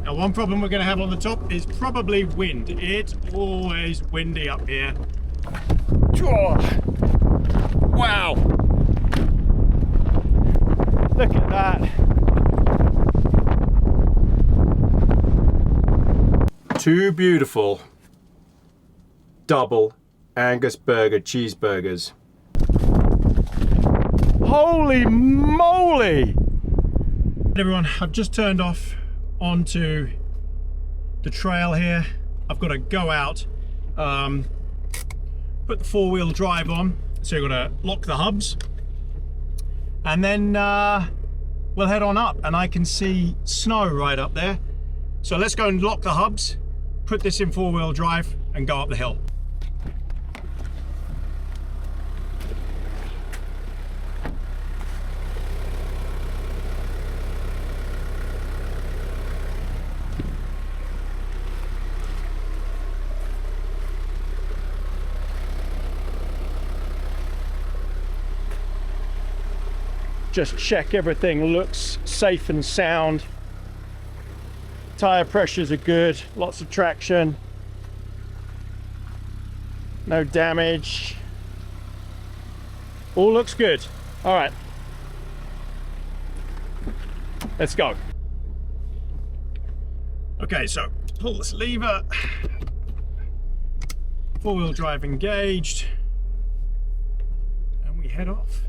Now, one problem we're going to have on the top is probably wind. It's always windy up here. Wow! Look at that. Two beautiful double Angus burger cheeseburgers. Holy moly! Everyone, I've just turned off onto the trail here. I've got to go out, put the four-wheel drive on, so you've got to lock the hubs, and then we'll head on up, and I can see snow right up there. So let's go and lock the hubs, put this in four-wheel drive, and go up the hill. Just check everything looks safe and sound. Tire pressures are good, lots of traction, no damage. All looks good. All right, let's go. Okay, so pull this lever, four-wheel drive engaged, and we head off.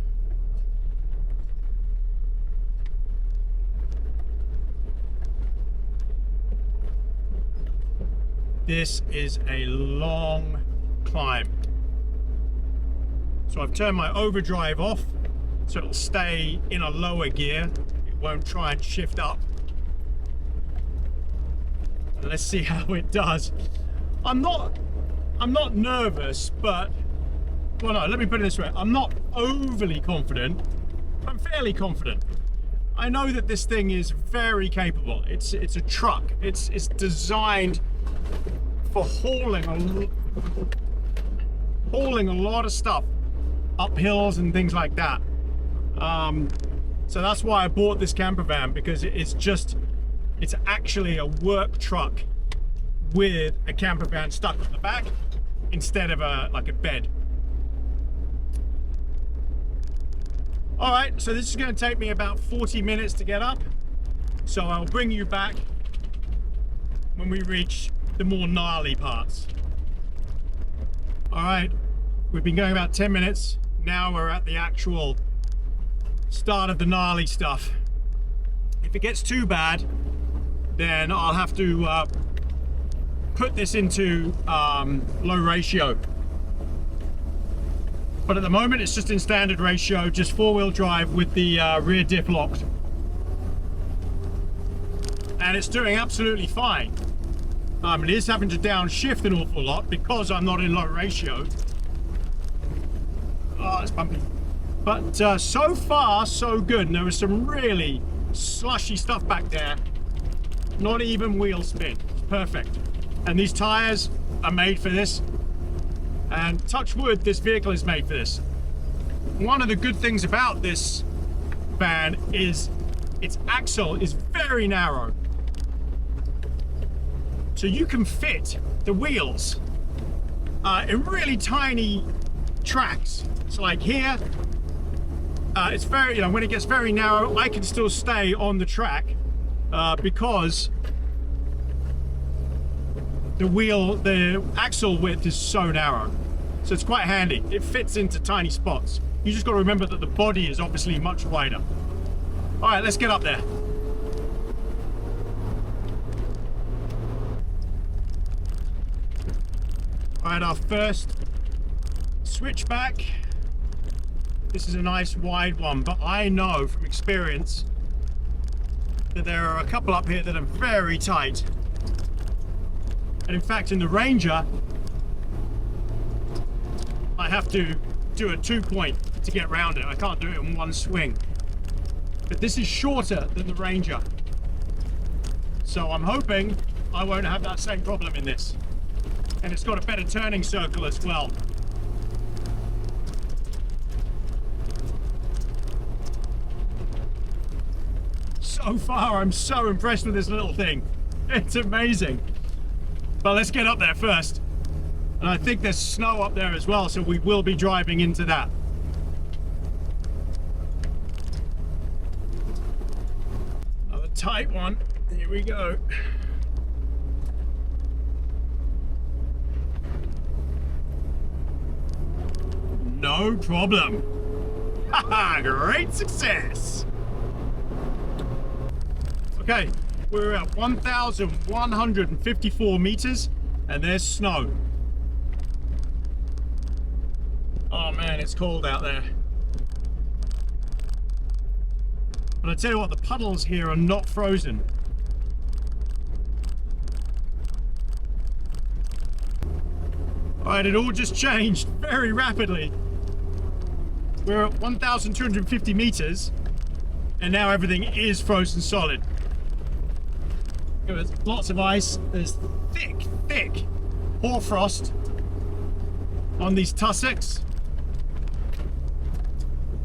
This is a long climb. So I've turned my overdrive off, so it'll stay in a lower gear. It won't try and shift up. Let's see how it does. I'm not nervous, but, well, no, let me put it this way. I'm not overly confident. I'm fairly confident. I know that this thing is very capable. It's a truck. It's designed for hauling a lot of stuff up hills and things like that. So that's why I bought this camper van, because it's actually a work truck with a camper van stuck on the back instead of like a bed. All right, so this is going to take me about 40 minutes to get up. So I'll bring you back when we reach the more gnarly parts. All right, we've been going about 10 minutes. Now we're at the actual start of the gnarly stuff. If it gets too bad, then I'll have to put this into low ratio. But at the moment, it's just in standard ratio, just four-wheel drive with the rear diff locked. And it's doing absolutely fine. It is having to downshift an awful lot because I'm not in low ratio. Oh, it's bumpy. But so far, so good. And there was some really slushy stuff back there. Not even wheel spin. It's perfect. And these tires are made for this. And touch wood, this vehicle is made for this. One of the good things about this van is its axle is very narrow. So you can fit the wheels in really tiny tracks. So like here, it's very, when it gets very narrow, I can still stay on the track because the axle width is so narrow. So it's quite handy. It fits into tiny spots. You just got to remember that the body is obviously much wider. All right, let's get up there. All right, our first switchback. This is a nice wide one, but I know from experience that there are a couple up here that are very tight. And in fact, in the Ranger, I have to do a 2-point to get around it. I can't do it in one swing. But this is shorter than the Ranger. So I'm hoping I won't have that same problem in this. And it's got a better turning circle as well. So far, I'm so impressed with this little thing. It's amazing. But let's get up there first. And I think there's snow up there as well, so we will be driving into that. Another tight one. Here we go. No problem. Haha, great success. Okay, we're at 1,154 meters and there's snow. Oh man, it's cold out there. But I tell you what, the puddles here are not frozen. Alright, it all just changed very rapidly. We're at 1,250 meters and now everything is frozen solid. There's lots of ice. There's thick hoarfrost on these tussocks.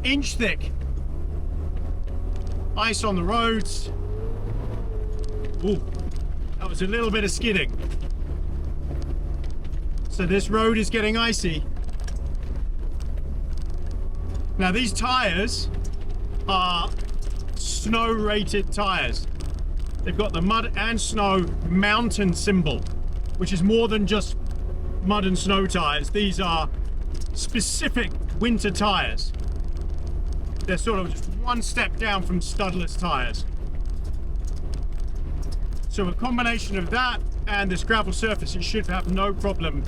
Inch thick ice on the roads. Ooh, that was a little bit of skidding. So this road is getting icy. Now these tires are snow rated tires. They've got the mud and snow mountain symbol, which is more than just mud and snow tires. These are specific winter tires. They're sort of just one step down from studless tires. So a combination of that and this gravel surface, you should have no problem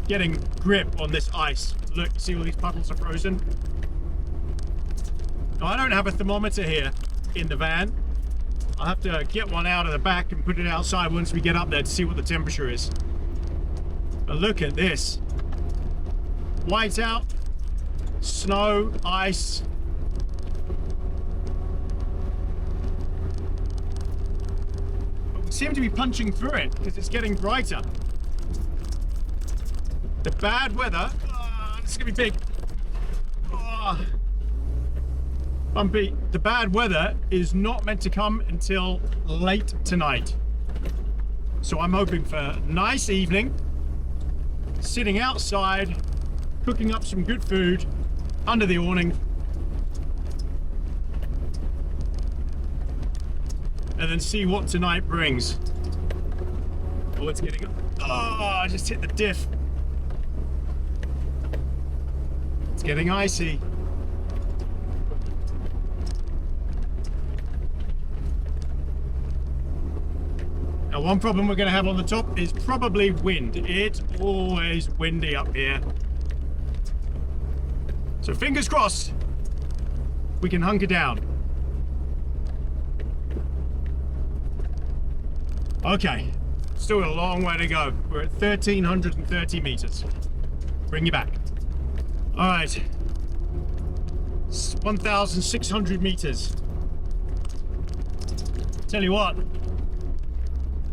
getting grip on this ice. Look, see all these puddles are frozen? Now, I don't have a thermometer here in the van. I'll have to get one out of the back and put it outside once we get up there to see what the temperature is. But look at this. White out, snow, ice. But we seem to be punching through it because it's getting brighter. The bad weather, this is gonna be big. Bumpy. The bad weather is not meant to come until late tonight. So I'm hoping for a nice evening, sitting outside, cooking up some good food under the awning. And then see what tonight brings. Oh, it's getting up. Oh, I just hit the diff. It's getting icy. Now, one problem we're going to have on the top is probably wind. It's always windy up here. So fingers crossed, we can hunker down. Okay, still a long way to go. We're at 1,330 meters. Bring you back. All right, 1,600 meters. Tell you what,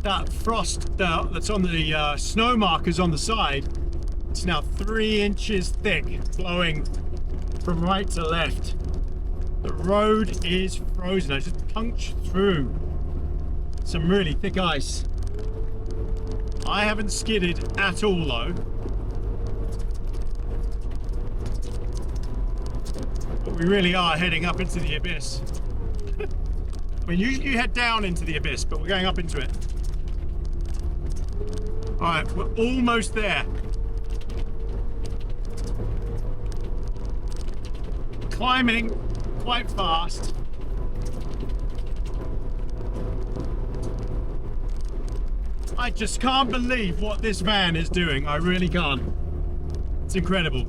that frost that's on the snow markers on the side, it's now 3 inches thick, flowing from right to left. The road is frozen. I just punched through some really thick ice. I haven't skidded at all though. But we really are heading up into the abyss. I mean, usually you head down into the abyss, but we're going up into it. Alright, we're almost there. Climbing quite fast. I just can't believe what this van is doing. I really can't. It's incredible.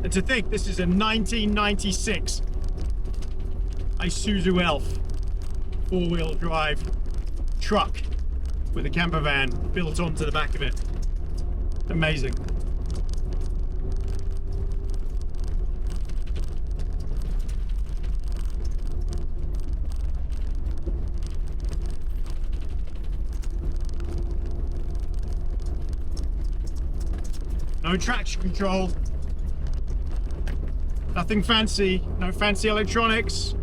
And to think this is a 1996 Isuzu ELF 4-wheel drive truck with a camper van built onto the back of it. Amazing. No traction control. Nothing fancy, no fancy electronics.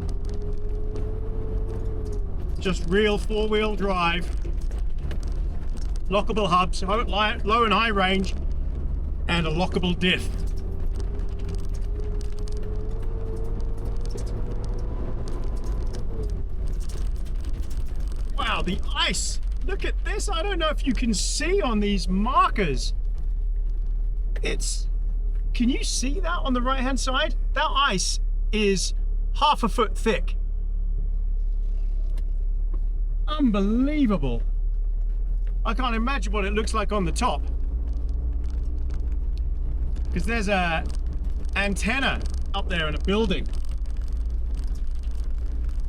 Just real four-wheel drive. Lockable hubs, low and high range, and a lockable diff. Wow, the ice! Look at this! I don't know if you can see on these markers. Can you see that on the right-hand side? That ice is half a foot thick. Unbelievable. I can't imagine what it looks like on the top. Because there's a antenna up there in a building.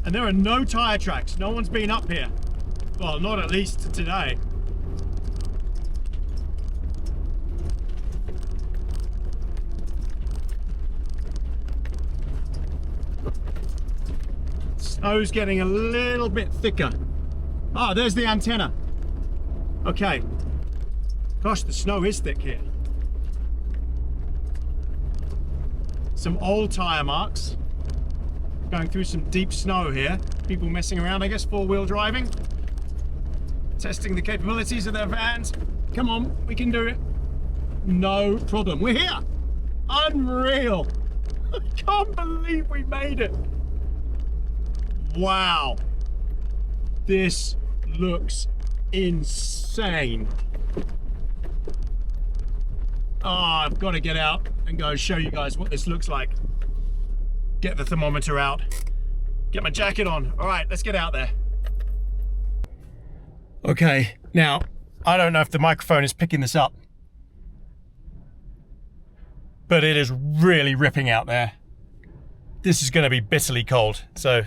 And there are no tire tracks. No one's been up here. Well, not at least today. Snow's getting a little bit thicker. Ah, there's the antenna. Okay. Gosh, the snow is thick here. Some old tire marks. Going through some deep snow here. People messing around, I guess, four-wheel driving. Testing the capabilities of their vans. Come on, we can do it. No problem. We're here. Unreal. I can't believe we made it. Wow. This looks insane. Oh, I've got to get out and go show you guys what this looks like. Get the thermometer out. Get my jacket on. All right, let's get out there. Okay, now, I don't know if the microphone is picking this up, but it is really ripping out there. This is going to be bitterly cold, so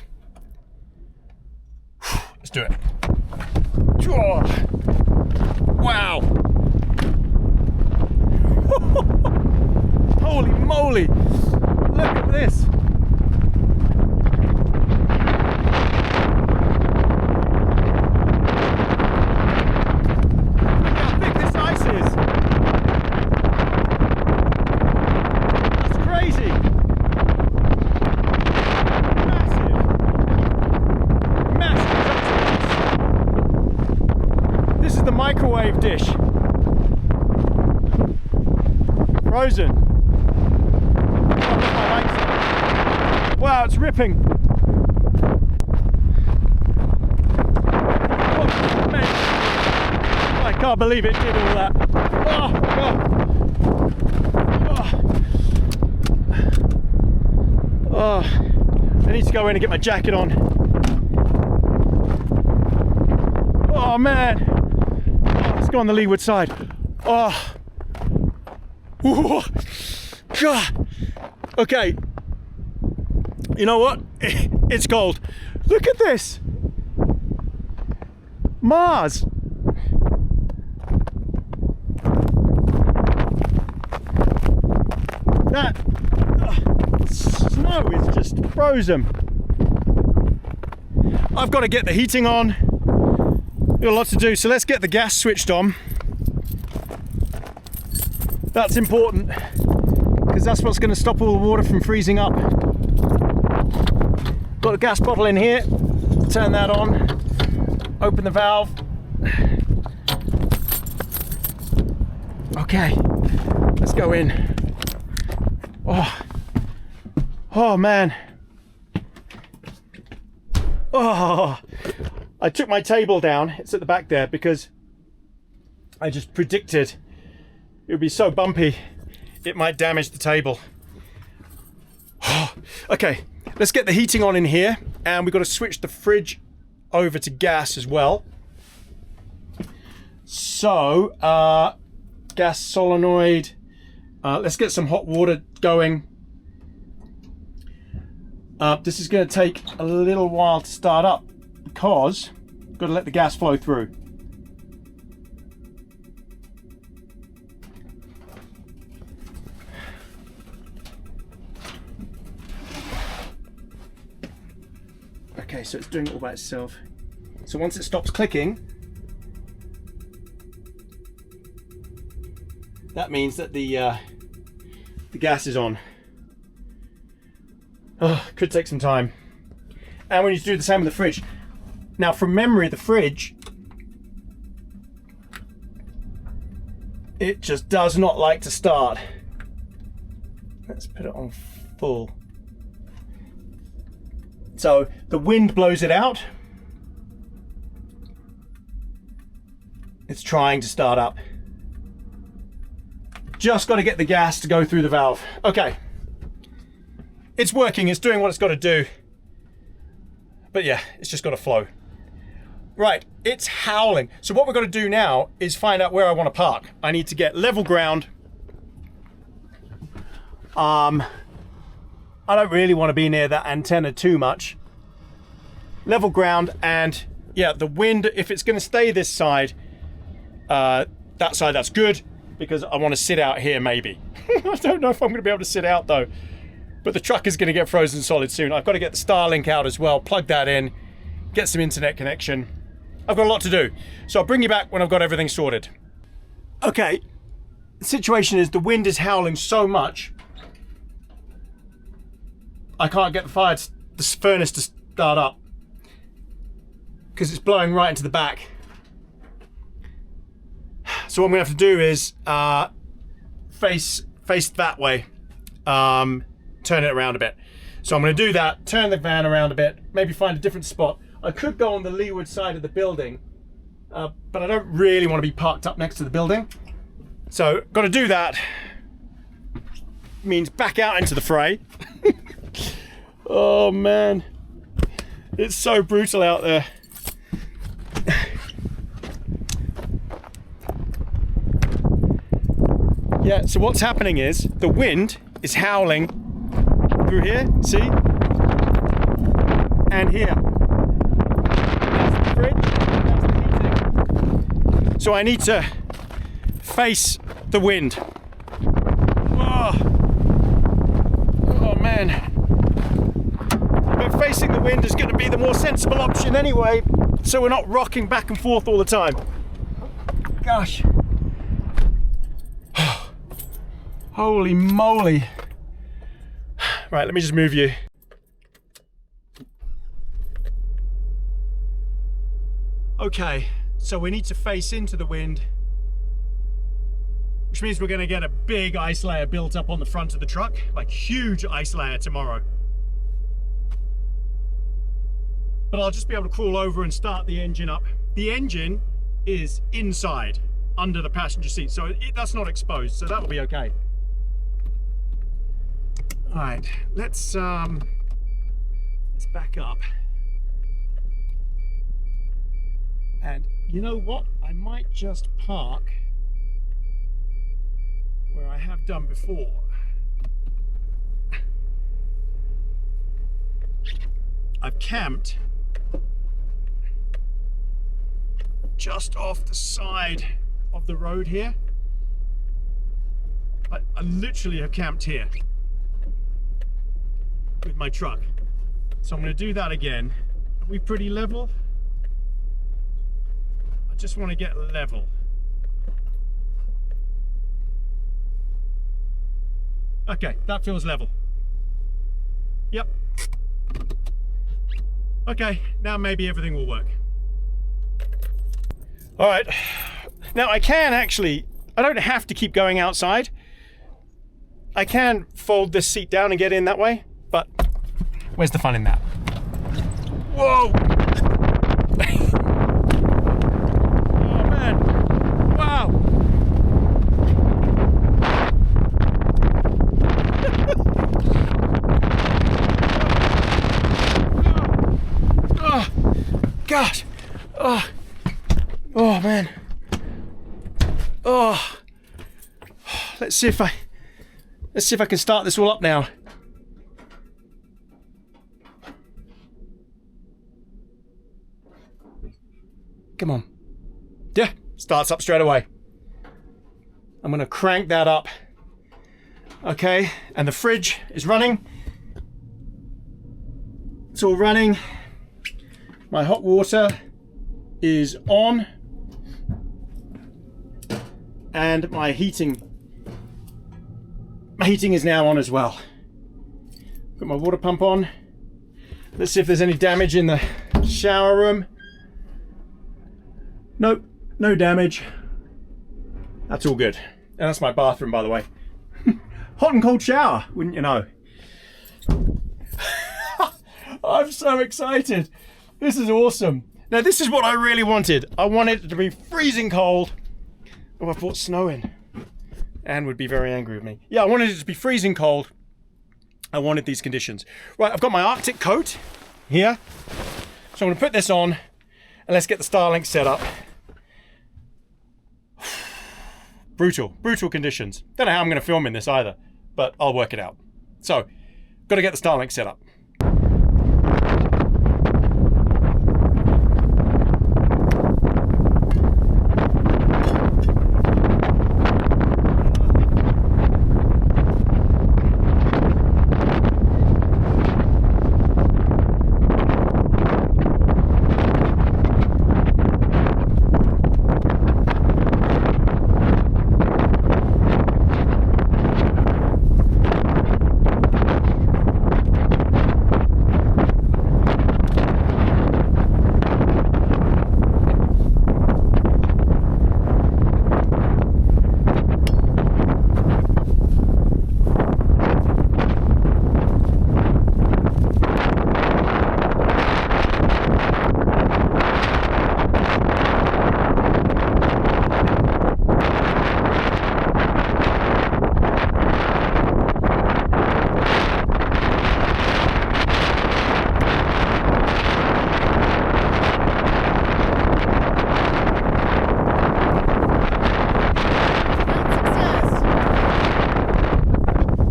let's do it. Wow. Holy moly. Look at this. Look how thick this ice is. That's crazy. This is the microwave dish. Frozen. Wow, it's ripping. Oh, man. I can't believe it did all that. Oh, God. Oh. I need to go in and get my jacket on. Oh, man. Let's go on the leeward side. Oh. Ooh. God. Okay. You know what? It's cold. Look at this. Mars. That snow is just frozen. I've got to get the heating on. We've got a lot to do, so let's get the gas switched on. That's important because that's what's going to stop all the water from freezing up. Got a gas bottle in here. Turn that on. Open the valve. Okay, let's go in. Oh man. Oh, I took my table down. It's at the back there because I just predicted it would be so bumpy it might damage the table. Okay, let's get the heating on in here, and we've got to switch the fridge over to gas as well. So, gas solenoid. Let's get some hot water going. This is going to take a little while to start up because I've got to let the gas flow through. Okay, so it's doing it all by itself. So once it stops clicking, that means that the gas is on. Could take some time. And we need to do the same with the fridge. Now, from memory, the fridge, it just does not like to start. Let's put it on full. So the wind blows it out. It's trying to start up. Just got to get the gas to go through the valve. Okay. It's working, it's doing what it's got to do. But yeah, it's just got to flow. Right, it's howling. So what we're going to do now is find out where I want to park. I need to get level ground. I don't really want to be near that antenna too much. Level ground, and yeah, the wind, if it's going to stay this side, that side, that's good, because I want to sit out here maybe. I don't know if I'm going to be able to sit out though. But the truck is going to get frozen solid soon. I've got to get the Starlink out as well, plug that in, get some internet connection. I've got a lot to do. So I'll bring you back when I've got everything sorted. Okay, the situation is the wind is howling so much, I can't get the furnace to start up because it's blowing right into the back. So what I'm going to have to do is face that way. Turn it around a bit. So I'm going to do that, turn the van around a bit, maybe find a different spot. I could go on the leeward side of the building, but I don't really want to be parked up next to the building. So got to do that. Means back out into the fray. Oh man, it's so brutal out there. Yeah, so what's happening is the wind is howling through here, see? And here. That's the fridge, that's the heating. So I need to face the wind. Oh, oh man. But facing the wind is going to be the more sensible option anyway, so we're not rocking back and forth all the time. Gosh. Holy moly. Right, let me just move you. Okay, so we need to face into the wind, which means we're going to get a big ice layer built up on the front of the truck, like huge ice layer tomorrow. But I'll just be able to crawl over and start the engine up. The engine is inside, under the passenger seat, so that's not exposed, so that will be okay. All right, let's back up. And you know what? I might just park where I have done before. I've camped just off the side of the road here. I literally have camped here with my truck. So I'm going to do that again. Are we pretty level? I just want to get level. Okay, that feels level. Yep. Okay, now maybe everything will work. All right, now I can actually, I don't have to keep going outside. I can fold this seat down and get in that way, but where's the fun in that? Whoa! Oh man, wow! Oh, gosh! Oh, oh man! Oh, let's see if I can start this all up now. Come on. Yeah, starts up straight away. I'm gonna crank that up. Okay, and the fridge is running. It's all running. My hot water is on. And my heating is now on as well. Put my water pump on. Let's see if there's any damage in the shower room. Nope, no damage. That's all good. And that's my bathroom, by the way. Hot and cold shower, wouldn't you know? I'm so excited. This is awesome. Now this is what I really wanted. I wanted it to be freezing cold. Oh, I brought snow in. Anne would be very angry with me. Yeah, I wanted it to be freezing cold. I wanted these conditions. Right, I've got my Arctic coat here. So I'm gonna put this on and let's get the Starlink set up. Brutal conditions. Don't know how I'm gonna film in this either, but I'll work it out. So, gotta get the Starlink set up.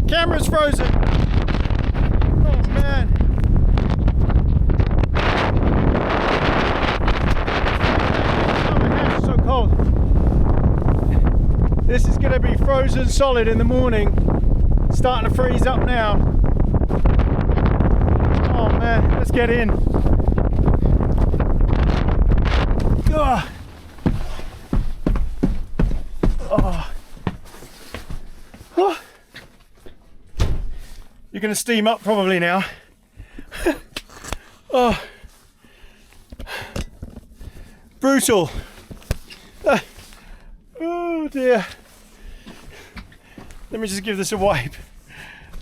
Camera's frozen. Oh man. Oh, my hands are so cold. This is going to be frozen solid in the morning. Starting to freeze up now. Oh man, let's get in. Ugh. Oh. Oh. You're going to steam up probably now. Oh. Brutal. Oh dear. Let me just give this a wipe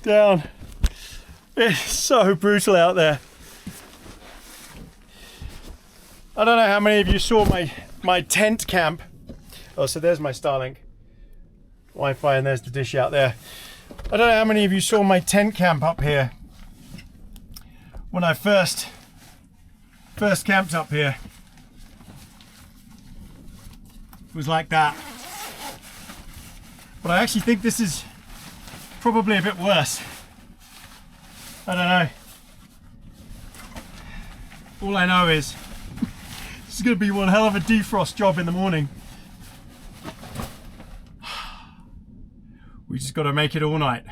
down. It's so brutal out there. I don't know how many of you saw my tent camp. Oh, so there's my Starlink Wi-Fi and there's the dish out there. I don't know how many of you saw my tent camp up here when I first camped up here. It was like that. But I actually think this is probably a bit worse. I don't know. All I know is this is going to be one hell of a defrost job in the morning. We just got to make it all night.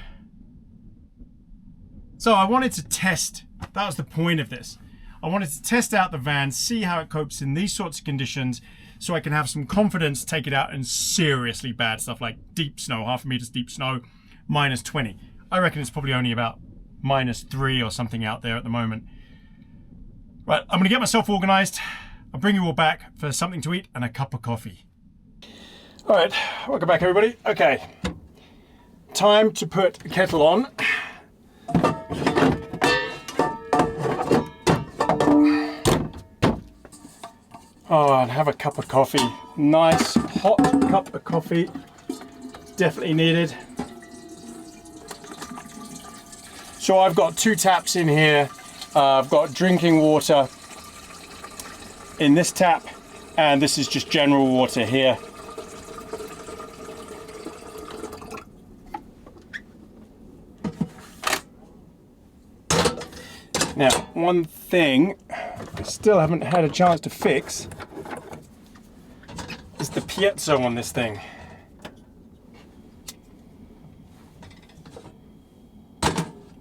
So I wanted to test, that was the point of this. I wanted to test out the van, see how it copes in these sorts of conditions, so I can have some confidence to take it out in seriously bad stuff like deep snow, 0.5 meters deep snow, -20. I reckon it's probably only about -3 or something out there at the moment. Right, I'm gonna get myself organized. I'll bring you all back for something to eat and a cup of coffee. All right, welcome back everybody. Okay, time to put the kettle on. Oh, and have a cup of coffee. Nice hot cup of coffee. Definitely needed. So I've got 2 taps in here. I've got drinking water in this tap, and this is just general water here. Now, one thing I still haven't had a chance to fix is the piezo on this thing.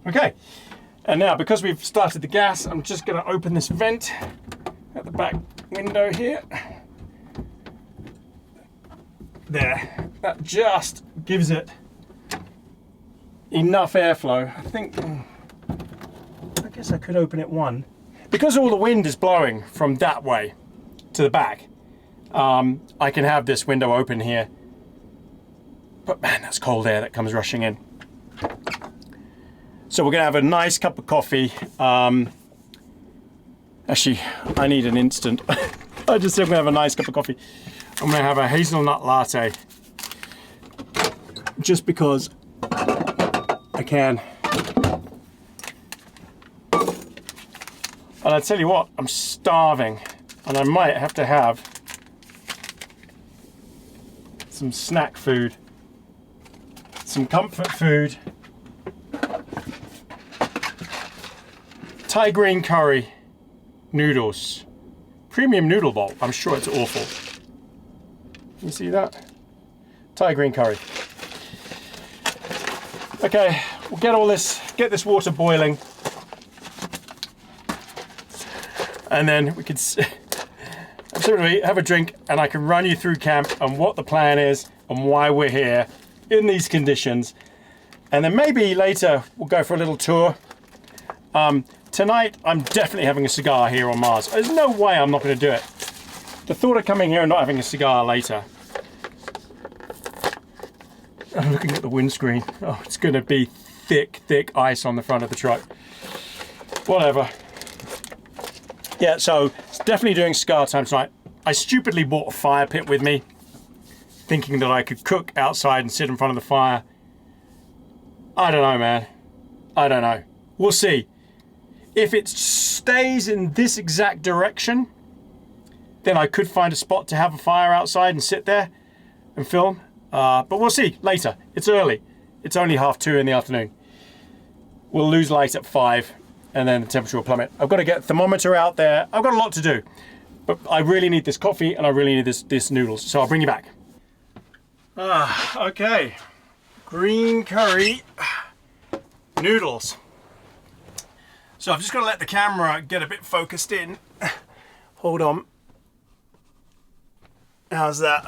Okay, and now because we've started the gas, I'm just going to open this vent at the back window here. There, that just gives it enough airflow. I think I guess I could open it one. Because all the wind is blowing from that way to the back, I can have this window open here. But man, that's cold air that comes rushing in. So we're gonna have a nice cup of coffee. Actually, I need an instant. I just said I'm gonna have a nice cup of coffee. I'm gonna have a hazelnut latte. Just because I can. And I tell you what, I'm starving. And I might have to have some snack food. Some comfort food. Thai green curry noodles. Premium noodle bowl. I'm sure it's awful. You see that? Thai green curry. Okay, we'll get all this, get this water boiling. And then we can absolutely have a drink and I can run you through camp and what the plan is and why we're here in these conditions. And then maybe later we'll go for a little tour. Tonight, I'm definitely having a cigar here on Mars. There's no way I'm not going to do it. The thought of coming here and not having a cigar later. I'm looking at the windscreen. Oh, it's going to be thick, thick ice on the front of the truck. Whatever. Yeah, so it's definitely doing cigar time tonight. I stupidly bought a fire pit with me, thinking that I could cook outside and sit in front of the fire. I don't know, man. I don't know. We'll see. If it stays in this exact direction, then I could find a spot to have a fire outside and sit there and film. But we'll see later. It's early. It's only 2:30 in the afternoon. We'll lose light at 5 and then the temperature will plummet. I've got to get a thermometer out there. I've got a lot to do. But I really need this coffee and I really need this noodles. So I'll bring you back. Okay. Green curry noodles. So I've just got to let the camera get a bit focused in. Hold on. How's that?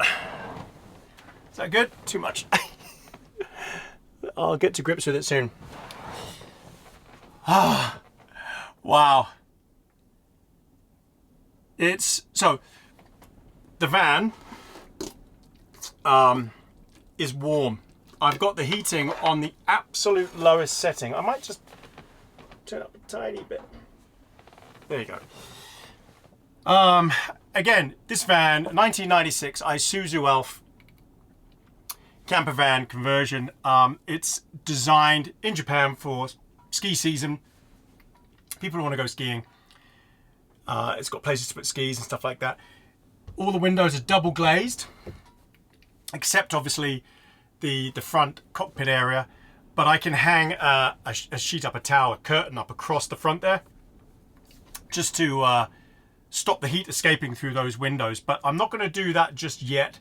Is that good? Too much. I'll get to grips with it soon. Ah, wow. So the van is warm. I've got the heating on the absolute lowest setting. I might just turn up a tiny bit. There you go. Again, this van, 1996 Isuzu ELF camper van conversion. It's designed in Japan for ski season. People who want to go skiing. It's got places to put skis and stuff like that. All the windows are double glazed, except obviously the front cockpit area. But I can hang a sheet up, a towel, a curtain up across the front there, just to stop the heat escaping through those windows. But I'm not going to do that just yet.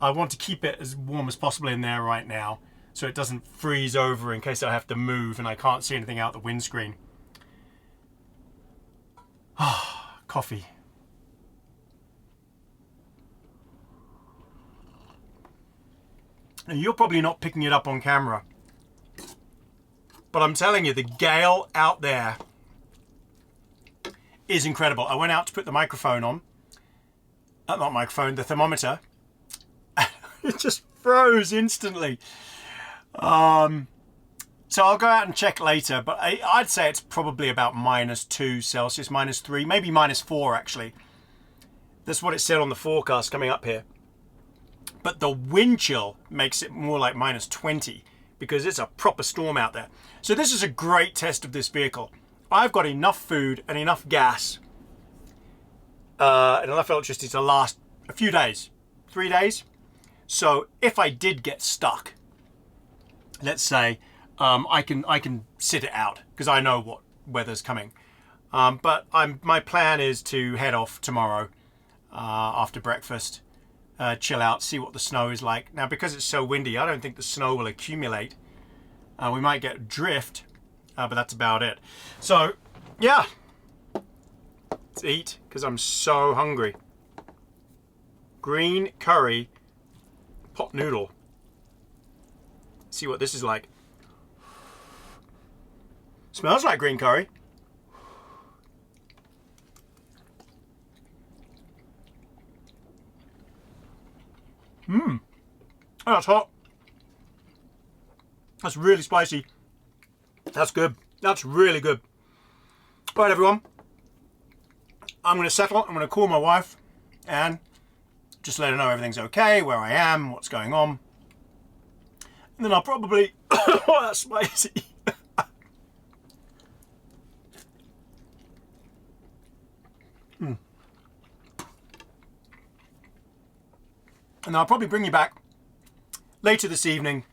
I want to keep it as warm as possible in there right now, so it doesn't freeze over in case I have to move and I can't see anything out the windscreen. Ah, coffee. And you're probably not picking it up on camera, but I'm telling you, the gale out there is incredible. I went out to put the microphone on, not microphone, the thermometer. It just froze instantly. So I'll go out and check later, but I'd say it's probably about -2 Celsius, -3, maybe -4 actually. That's what it said on the forecast coming up here. But the wind chill makes it more like -20 because it's a proper storm out there. So this is a great test of this vehicle. I've got enough food and enough gas and enough electricity to last a few days, 3 days. So if I did get stuck, let's say, I can sit it out because I know what weather's coming. But my plan is to head off tomorrow after breakfast, chill out, see what the snow is like. Now, because it's so windy, I don't think the snow will accumulate. We might get drift, but that's about it. So, yeah, let's eat because I'm so hungry. Green curry pot noodle. See what this is like. Smells like green curry. Mmm. Oh, that's hot. That's really spicy. That's good. That's really good. All right, everyone. I'm going to settle. I'm going to call my wife and just let her know everything's okay, where I am, what's going on. And then I'll probably... oh, that's spicy. And I'll probably bring you back later this evening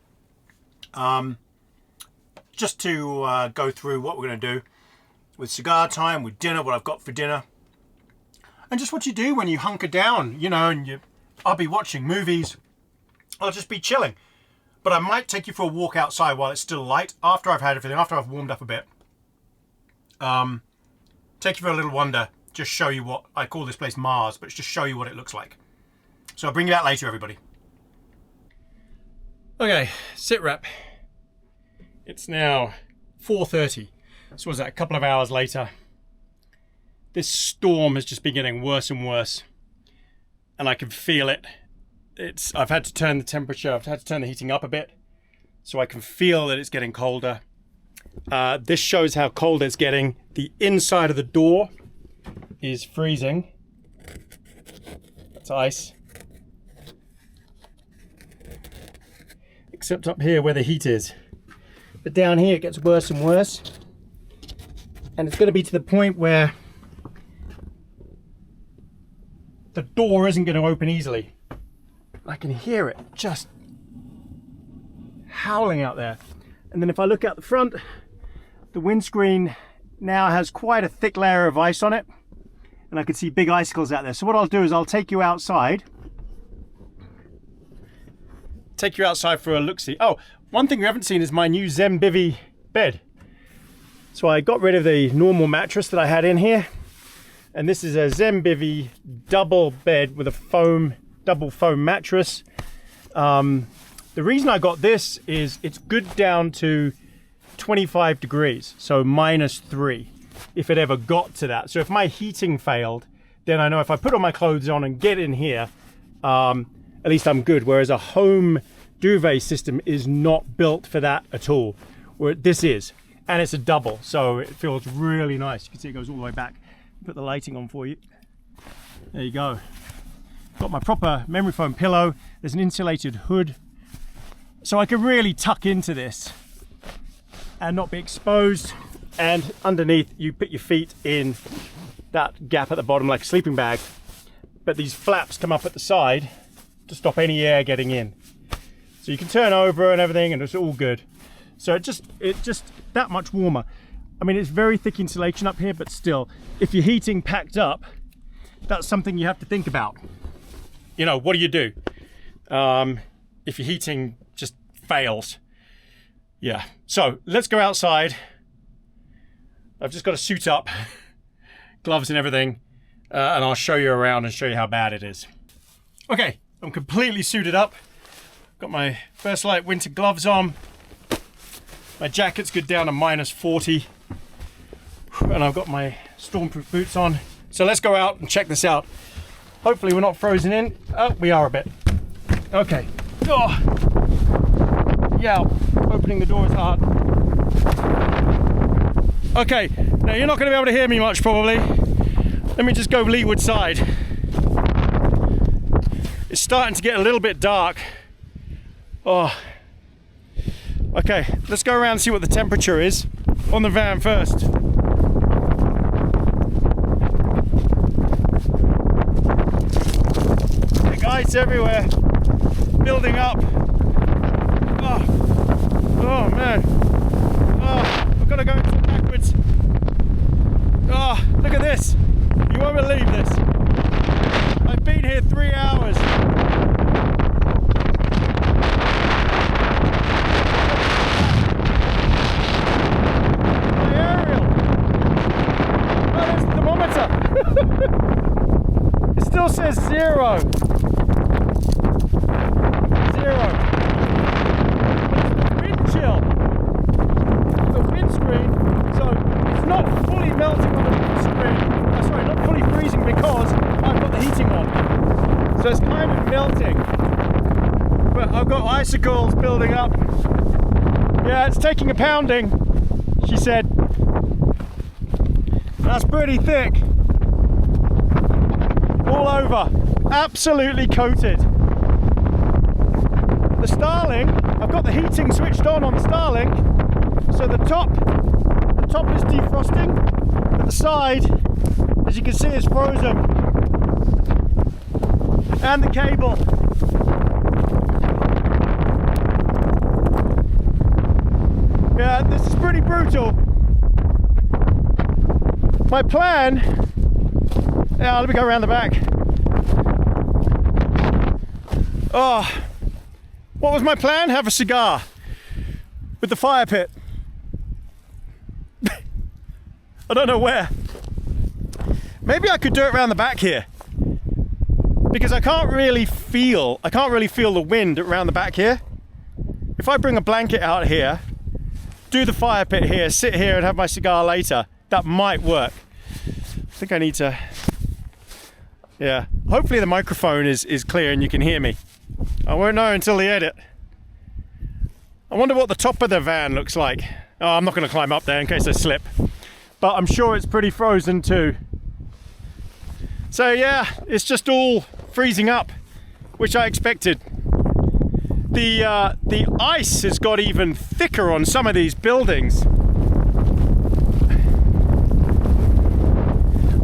just to go through what we're going to do with cigar time, with dinner, what I've got for dinner. And just what you do when you hunker down, you know, and I'll be watching movies. I'll just be chilling. But I might take you for a walk outside while it's still light, after I've had everything, after I've warmed up a bit. Take you for a little wander, just show you what, I call this place Mars, but it's just show you what it looks like. So I'll bring you out later, everybody. Okay, sit rep. It's now 4:30. So was that, a couple of hours later. This storm has just been getting worse and worse. And I can feel it. I've had to turn the temperature, I've had to turn the heating up a bit. So I can feel that it's getting colder. This shows how cold it's getting. The inside of the door is freezing. That's ice. Except up here where the heat is. But down here it gets worse and worse. And it's going to be to the point where the door isn't going to open easily. I can hear it just howling out there. And then if I look out the front, the windscreen now has quite a thick layer of ice on it. And I can see big icicles out there. So what I'll do is I'll take you outside. Take you outside for a look-see. Oh, one thing you haven't seen is my new Zenbivvy bed. So I got rid of the normal mattress that I had in here. And this is a Zenbivvy double bed with a double foam mattress. The reason I got this is it's good down to 25 degrees, so -3, if it ever got to that. So if my heating failed, then I know if I put all my clothes on and get in here, at least I'm good. Whereas a home duvet system is not built for that at all. Where this is, and it's a double, so it feels really nice. You can see it goes all the way back. Put the lighting on for you. There you go. Got my proper memory foam pillow. There's an insulated hood, so I can really tuck into this and not be exposed. And underneath, you put your feet in that gap at the bottom like a sleeping bag, but these flaps come up at the side to stop any air getting in. So you can turn over and everything, and it's all good. So it's just that much warmer. I mean, it's very thick insulation up here, but still, if your heating packed up, that's something you have to think about. You know, what do you do if your heating just fails? Yeah, so let's go outside. I've just got to suit up, gloves and everything, and I'll show you around and show you how bad it is. Okay, I'm completely suited up. Got my First Light winter gloves on. My jacket's good down to -40. And I've got my stormproof boots on. So let's go out and check this out. Hopefully we're not frozen in. Oh, we are a bit. Okay. Oh. Yeah, opening the door is hard. Okay, now you're not going to be able to hear me much probably. Let me just go leeward side. It's starting to get a little bit dark. Oh. Okay, let's go around and see what the temperature is on the van first. Ice everywhere, building up. Oh, oh man. Oh, I've got to go backwards. Oh, look at this. You won't believe this. I've been here 3 hours. My aerial. Oh, there's the thermometer. It still says 0. Wind chill. The windscreen icicles building up. Yeah, it's taking a pounding, she said. That's pretty thick. All over, absolutely coated. The Starlink, I've got the heating switched on the Starlink, so the top is defrosting, but the side, as you can see, is frozen. And the cable. Yeah, this is pretty brutal. My plan, let me go around the back. Oh, what was my plan? Have a cigar with the fire pit. I don't know where. Maybe I could do it around the back here, because I can't really feel the wind around the back here. If I bring a blanket out here, do the fire pit here, sit here and have my cigar later, that might work. I think I need to, yeah. Hopefully the microphone is clear and you can hear me. I won't know until the edit. I wonder what the top of the van looks like. Oh, I'm not going to climb up there in case I slip. But I'm sure it's pretty frozen too. So yeah, it's just all freezing up, which I expected. The ice has got even thicker on some of these buildings.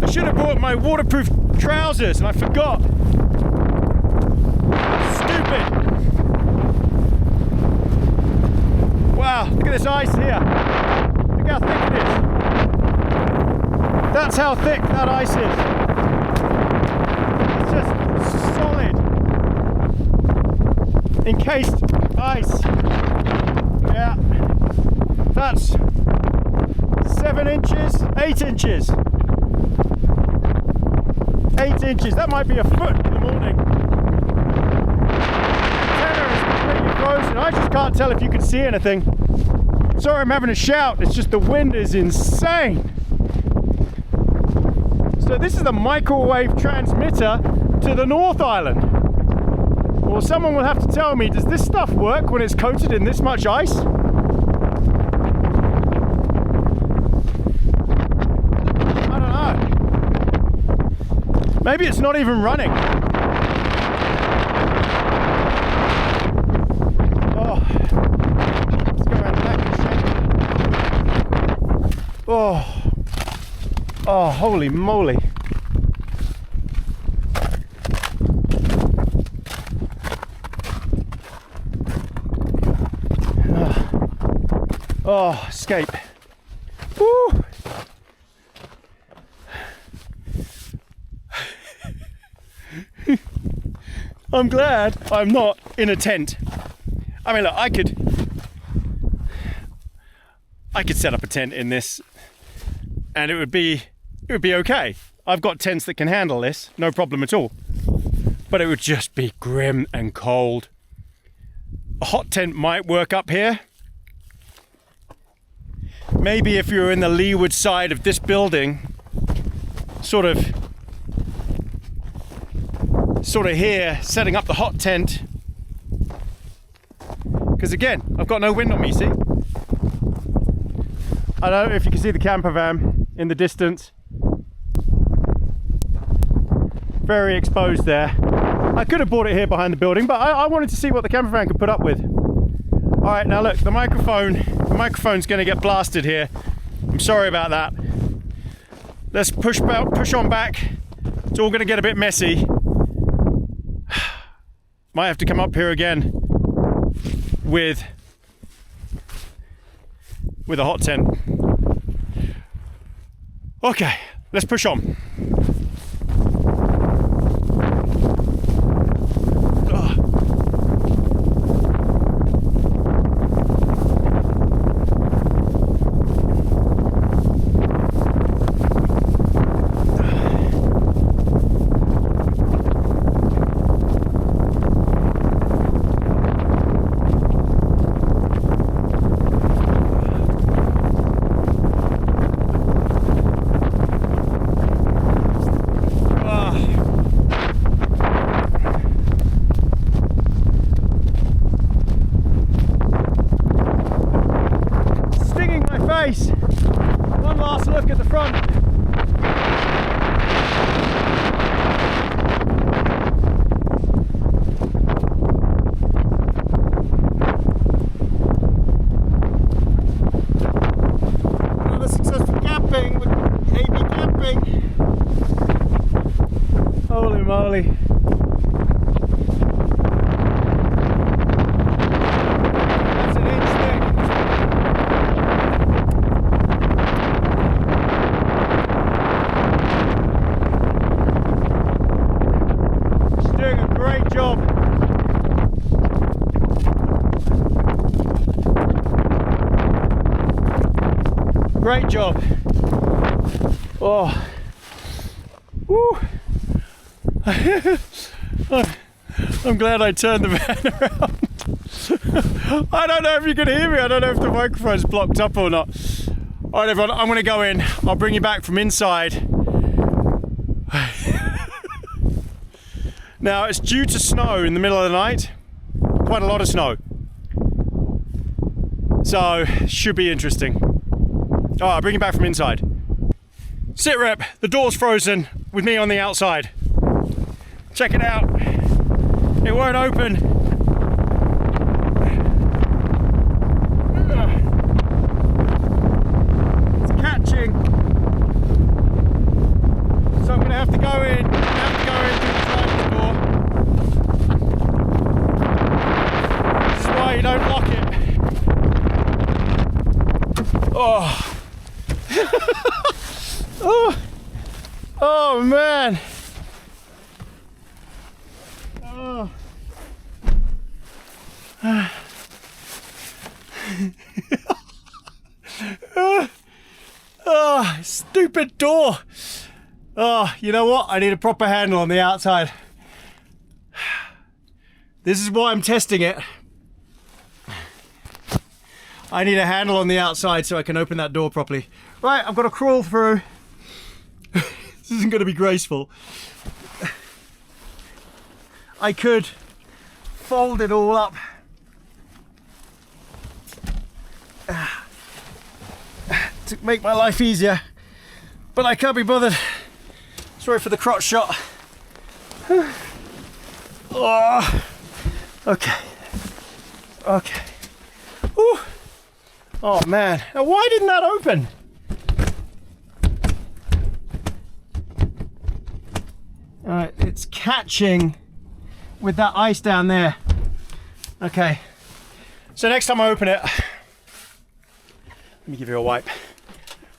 I should have brought my waterproof trousers and I forgot. Stupid. Wow, look at this ice here. Look how thick it is. That's how thick that ice is. It's just solid. Encased ice. Yeah. That's 7 inches, 8 inches. 8 inches. That might be a foot in the morning. Tenor is completely frozen. I just can't tell if you can see anything. Sorry, I'm having a shout. It's just the wind is insane. So this is the microwave transmitter to the North Island. Well, someone will have to tell me, does this stuff work when it's coated in this much ice? I don't know. Maybe it's not even running. Oh, let's go around the back and shake it. Oh, holy moly. Oh, escape. Woo! I'm glad I'm not in a tent. I mean, look, I could set up a tent in this and it would be okay. I've got tents that can handle this, no problem at all. But it would just be grim and cold. A hot tent might work up here. Maybe if you're in the leeward side of this building, sort of here, setting up the hot tent. Because again, I've got no wind on me, see? I don't know if you can see the camper van in the distance. Very exposed there. I could have brought it here behind the building, but I wanted to see what the camper van could put up with. All right, now look, the microphone's going to get blasted here. I'm sorry about that. Let's push on back. It's all going to get a bit messy. Might have to come up here again with a hot tent. Okay, let's push on. look at the front. Another successful camping with AB camping. Holy moly. Great job. Oh. Woo. I'm glad I turned the van around. I don't know if you can hear me. I don't know if the microphone's blocked up or not. All right, everyone, I'm going to go in. I'll bring you back from inside. Now, it's due to snow in the middle of the night. Quite a lot of snow. So, should be interesting. Oh, I'll bring you back from inside. Sit rep, the door's frozen with me on the outside. Check it out. It won't open. It's catching. So I'm gonna have to go in. This is why you don't lock it. Oh. Oh man. Oh. Oh, stupid door. Oh, you know what? I need a proper handle on the outside. This is why I'm testing it. I need a handle on the outside so I can open that door properly. Right, I've got to crawl through. This isn't going to be graceful. I could fold it all up. To make my life easier. But I can't be bothered. Sorry for the crotch shot. Oh. Okay. Okay. Whew. Oh man, now why didn't that open? Alright, it's catching with that ice down there. Okay, so next time I open it, let me give you a wipe.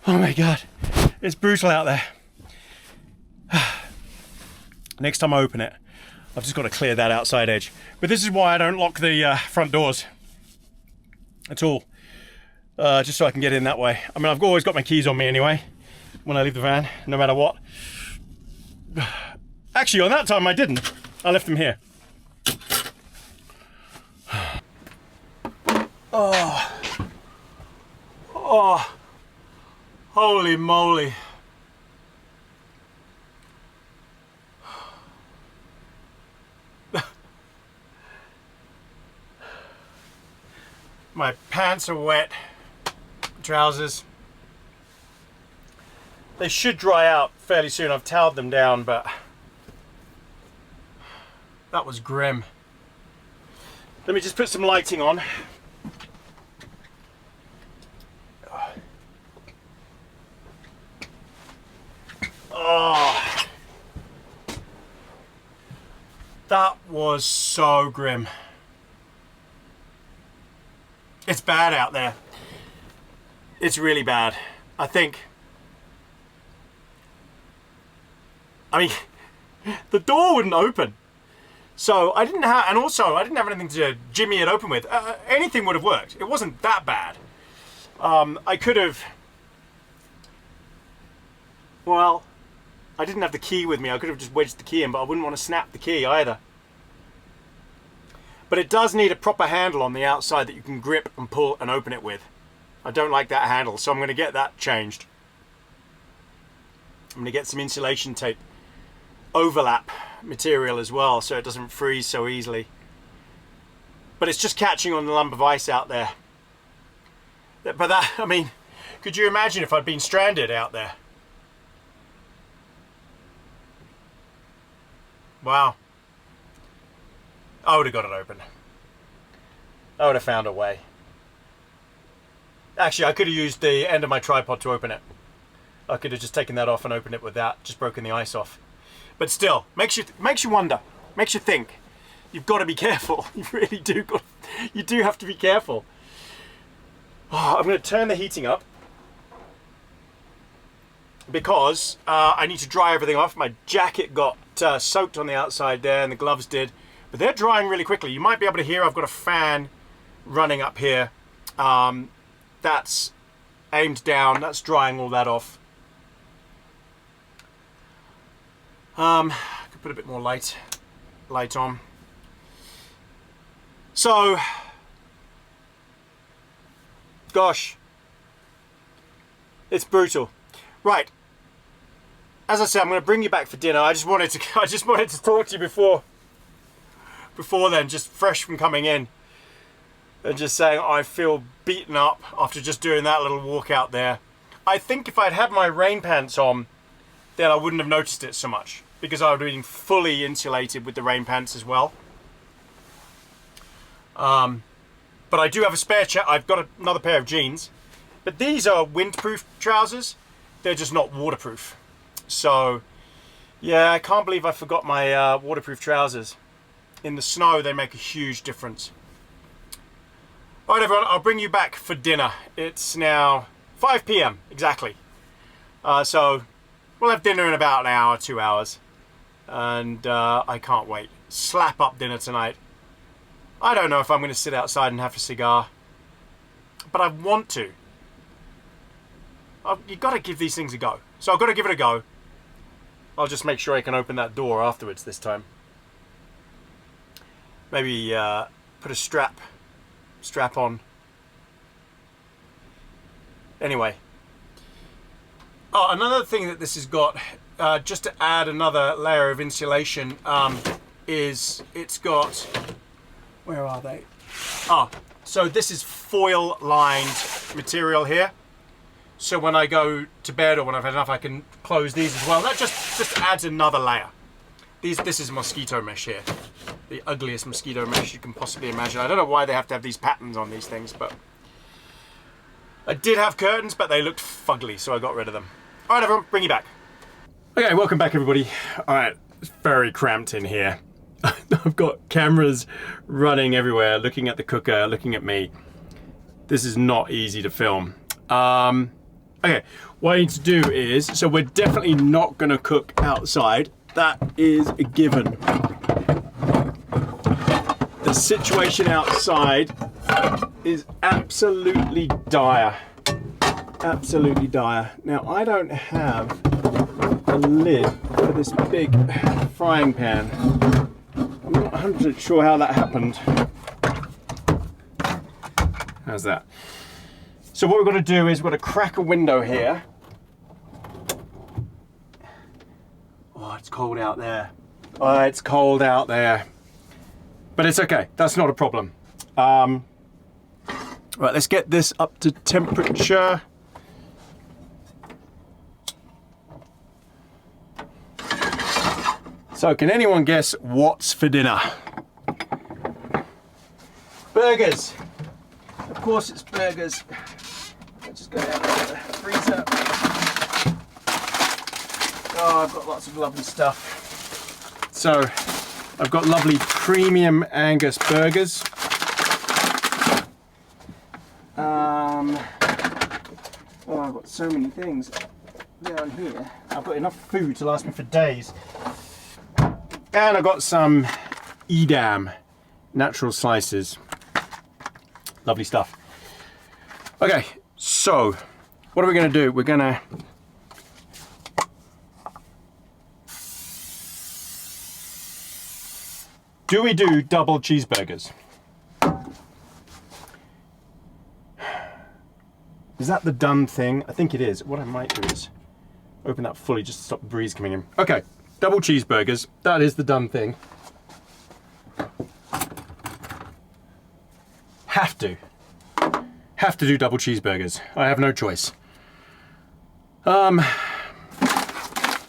Oh my god, it's brutal out there. Next time I open it, I've just got to clear that outside edge. But this is why I don't lock the front doors at all. Just so I can get in that way. I mean, I've always got my keys on me anyway when I leave the van, no matter what. Actually, on that time I didn't. I left them here. Oh. Oh. Holy moly. My pants are wet. Trousers. They should dry out fairly soon. I've toweled them down, but that was grim. Let me just put some lighting on. Oh, that was so grim. It's bad out there. It's really bad. I mean, the door wouldn't open. So I didn't have, and also I didn't have anything to jimmy it open with. Anything would have worked. It wasn't that bad. I could have, well, I didn't have the key with me. I could have just wedged the key in, but I wouldn't want to snap the key either. But it does need a proper handle on the outside that you can grip and pull and open it with. I don't like that handle, so I'm going to get that changed. I'm going to get some insulation tape overlap material as well, so it doesn't freeze so easily. But it's just catching on the lump of ice out there. But that, I mean, Could you imagine if I'd been stranded out there? Wow. I would have got it open. I would have found a way. Actually, I could have used the end of my tripod to open it. I could have just taken that off and opened it without, just broken the ice off. But still, makes you wonder, makes you think. You've got to be careful. You really do. You do have to be careful. Oh, I'm going to turn the heating up because I need to dry everything off. My jacket got soaked on the outside there, and the gloves did, but they're drying really quickly. You might be able to hear I've got a fan running up here. That's aimed down. That's drying all that off. I could put a bit more light on. So, gosh, it's brutal. Right. As I said, I'm going to bring you back for dinner. I just wanted to talk to you before then, just fresh from coming in, and just saying I feel beaten up after just doing that little walk out there. I think if I'd had my rain pants on, then I wouldn't have noticed it so much, because I would have been fully insulated with the rain pants as well. But I do have a spare I've got another pair of jeans, but these are windproof trousers. They're just not waterproof. So yeah, I can't believe I forgot my waterproof trousers. In the snow, they make a huge difference. All right, everyone, I'll bring you back for dinner. It's now 5 p.m. exactly. So we'll have dinner in about an hour, 2 hours. And I can't wait. Slap up dinner tonight. I don't know if I'm going to sit outside and have a cigar, but I want to. You've got to give these things a go. So I've got to give it a go. I'll just make sure I can open that door afterwards this time. Maybe put a strap on. Anyway. Oh, another thing that this has got, just to add another layer of insulation, is it's got, where are they? Ah, so this is foil lined material here. So when I go to bed or when I've had enough, I can close these as well. That just adds another layer. This is mosquito mesh here. The ugliest mosquito mesh you can possibly imagine. I don't know why they have to have these patterns on these things, but I did have curtains, but they looked fugly, so I got rid of them. All right, everyone, bring you back. Okay, welcome back, everybody. All right, it's very cramped in here. I've got cameras running everywhere, looking at the cooker, looking at me. This is not easy to film. Okay, what I need to do is, so we're definitely not going to cook outside. That is a given. The situation outside is absolutely dire. Absolutely dire. Now, I don't have a lid for this big frying pan. I'm not 100% sure how that happened. How's that? So what we're going to do is we're going to crack a window here. Oh, it's cold out there. Oh, it's cold out there. But it's okay. That's not a problem. Right, let's get this up to temperature. So can anyone guess what's for dinner? Burgers. Of course it's burgers. Let's just go down to the freezer. Oh, I've got lots of lovely stuff. So I've got lovely premium Angus burgers. Oh, I've got so many things down here. I've got enough food to last me for days. And I've got some Edam natural slices. Lovely stuff. Okay, so what are we going to do? We're going to we do double cheeseburgers? Is that the done thing? I think it is. What I might do is open that fully just to stop the breeze coming in. Okay, double cheeseburgers. That is the done thing. Have to do double cheeseburgers. I have no choice.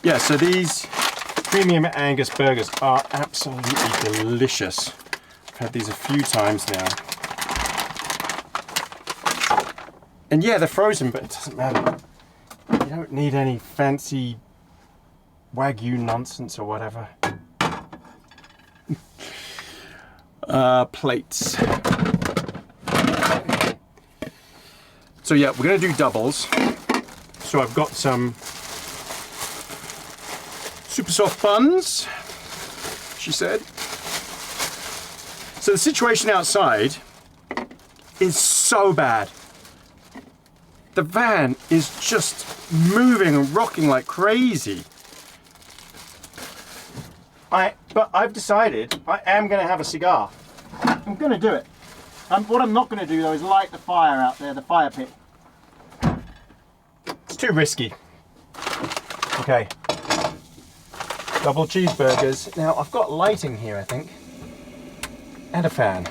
Yeah, so these premium Angus burgers are absolutely delicious. I've had these a few times now. And yeah, they're frozen, but it doesn't matter. You don't need any fancy Wagyu nonsense or whatever. Plates. So yeah, we're gonna do doubles. So I've got some super soft buns, she said. So the situation outside is so bad. The van is just moving and rocking like crazy. But I've decided I am going to have a cigar. I'm going to do it. What I'm not going to do though is light the fire out there, the fire pit. It's too risky. Okay. Double cheeseburgers. Now I've got lighting here, I think. And a fan.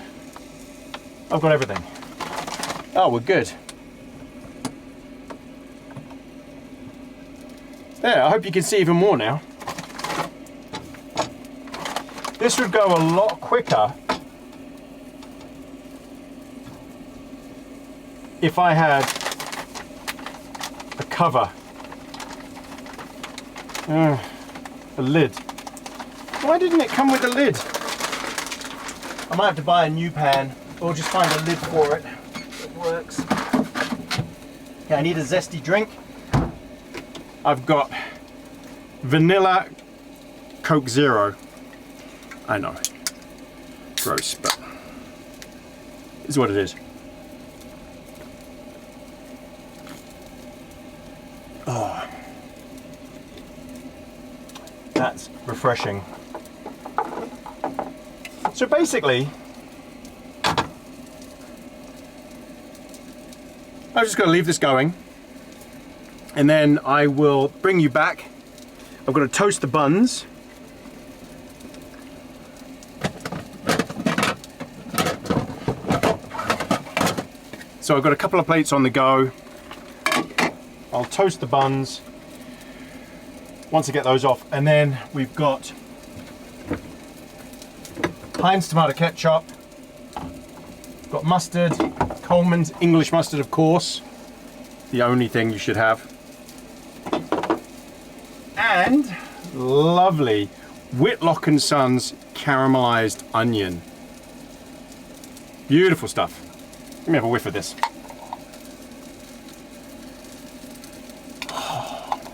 I've got everything. Oh, we're good. There, I hope you can see even more now. This would go a lot quicker if I had a cover. A lid. Why didn't it come with a lid? I might have to buy a new pan or just find a lid for it that works. Okay, I need a zesty drink. I've got vanilla Coke Zero. I know. Gross, but it's what it is. Oh. That's refreshing. So basically, I'm just going to leave this going and then I will bring you back. I'm going to toast the buns. So I've got a couple of plates on the go. I'll toast the buns once I get those off, and then we've got Heinz tomato ketchup, got mustard, Coleman's English mustard, of course, the only thing you should have, and lovely Whitlock & Sons caramelized onion. Beautiful stuff. Let me have a whiff of this.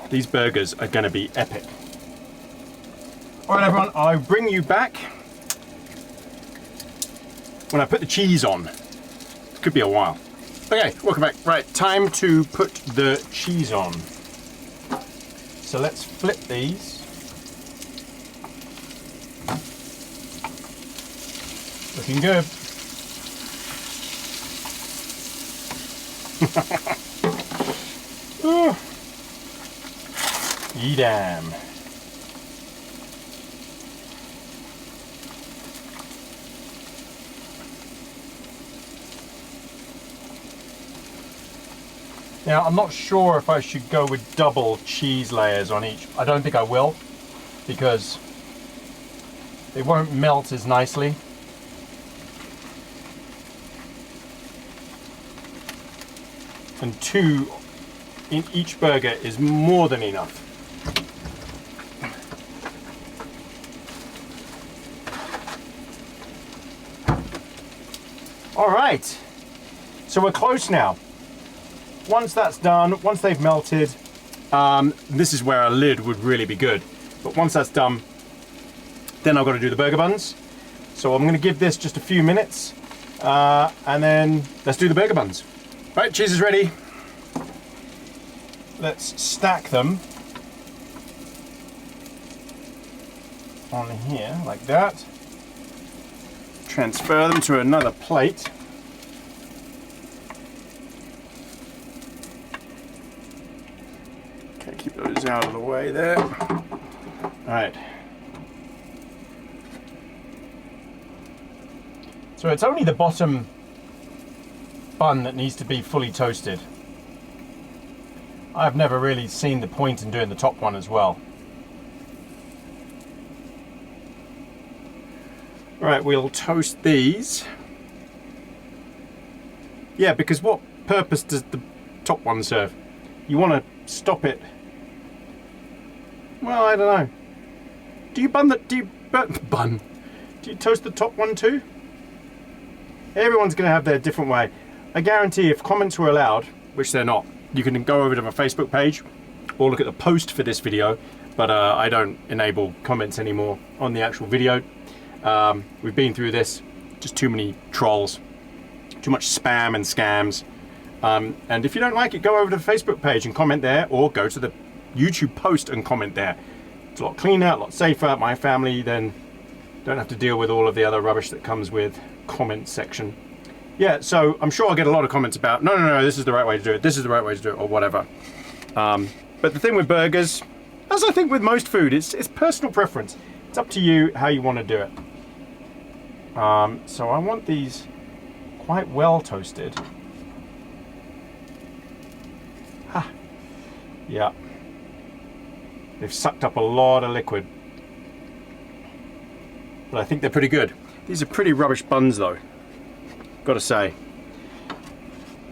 These burgers are going to be epic. All right, everyone, I'll bring you back when I put the cheese on. It could be a while. Okay, welcome back. Right, time to put the cheese on. So let's flip these. Looking good. Damn. Now, I'm not sure if I should go with double cheese layers on each. I don't think I will, because they won't melt as nicely. And 2 in each burger is more than enough. All right, so we're close now. Once that's done, once they've melted, this is where a lid would really be good. But once that's done, then I've got to do the burger buns. So I'm going to give this just a few minutes, and then let's do the burger buns. Right, cheese is ready. Let's stack them on here like that. Transfer them to another plate. Okay, keep those out of the way there. All right. So it's only the bottom bun that needs to be fully toasted. I've never really seen the point in doing the top one as well. Right, we'll toast these. Yeah, because what purpose does the top one serve? You want to stop it. Well, I don't know. Do you bun the... Do you toast the top one too? Everyone's going to have their different way. I guarantee if comments were allowed, which they're not, you can go over to my Facebook page or look at the post for this video, but I don't enable comments anymore on the actual video. We've been through this, just too many trolls, too much spam and scams. And if you don't like it, go over to the Facebook page and comment there, or go to the YouTube post and comment there. It's a lot cleaner, a lot safer. My family then don't have to deal with all of the other rubbish that comes with comment section. Yeah, so I'm sure I'll get a lot of comments about, no, this is the right way to do it, this is the right way to do it, or whatever. But the thing with burgers, as I think with most food, it's personal preference. It's up to you how you want to do it. So I want these quite well toasted. Ha! Yeah. They've sucked up a lot of liquid. But I think they're pretty good. These are pretty rubbish buns though, gotta say.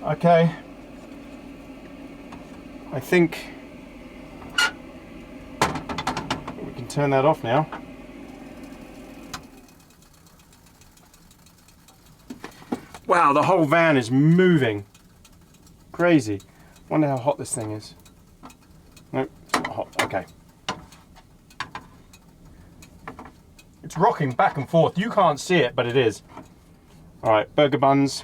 Okay. I think we can turn that off now. Wow, the whole van is moving. Crazy. Wonder how hot this thing is. Nope, it's not hot. Okay. It's rocking back and forth. You can't see it, but it is. Alright, burger buns.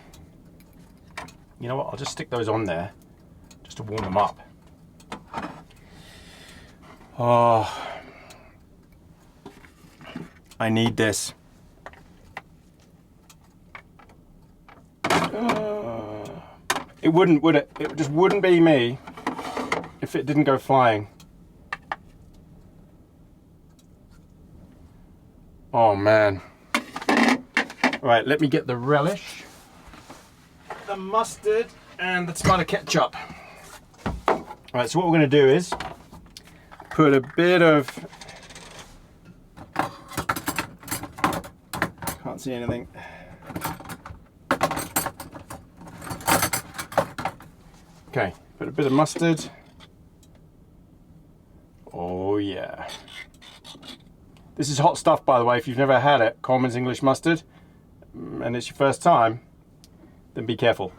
You know what? I'll just stick those on there just to warm them up. Oh, I need this. It wouldn't, would it? It just wouldn't be me if it didn't go flying. Oh man. Right, let me get the relish, the mustard, and the tomato ketchup. Alright, so what we're going to do is put a bit of... Can't see anything. Okay, put a bit of mustard. Oh yeah. This is hot stuff, by the way. If you've never had it, Coleman's English mustard, and it's your first time, then be careful.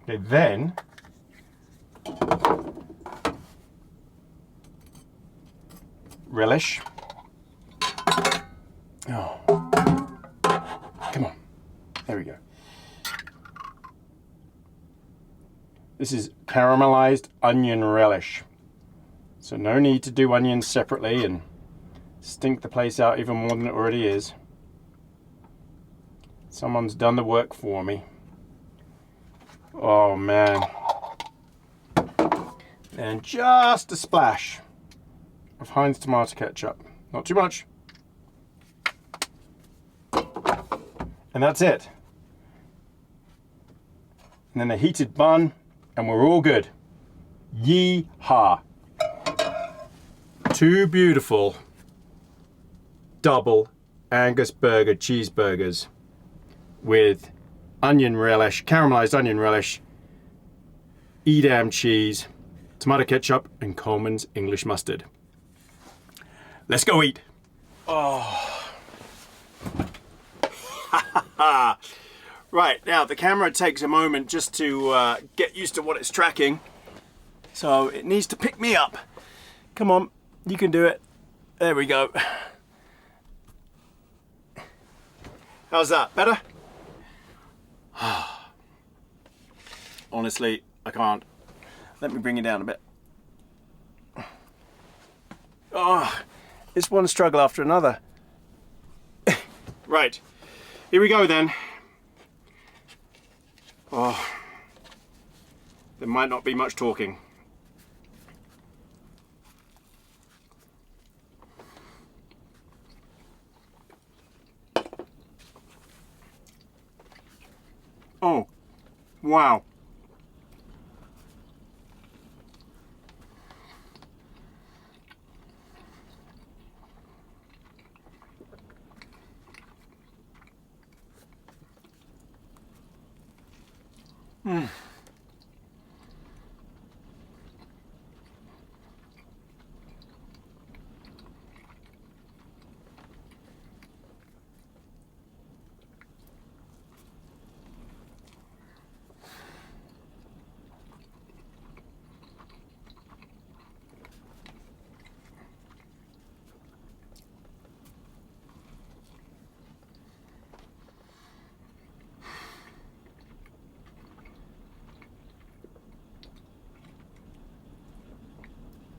Okay, then relish. Oh, come on. There we go. This is caramelized onion relish. So no need to do onions separately and stink the place out even more than it already is. Someone's done the work for me. Oh man. And just a splash of Heinz tomato ketchup. Not too much. And that's it. And then a heated bun, and we're all good. Yee-haw. Two beautiful double Angus burger cheeseburgers with onion relish, caramelized onion relish, Edam cheese, tomato ketchup, and Coleman's English mustard. Let's go eat. Oh. Right, now the camera takes a moment just to get used to what it's tracking. So it needs to pick me up. Come on, you can do it. There we go. How's that? Better? Honestly, I can't. Let me bring it down a bit. Oh, it's one struggle after another. Right, here we go then. Oh, there might not be much talking. Oh, Wow.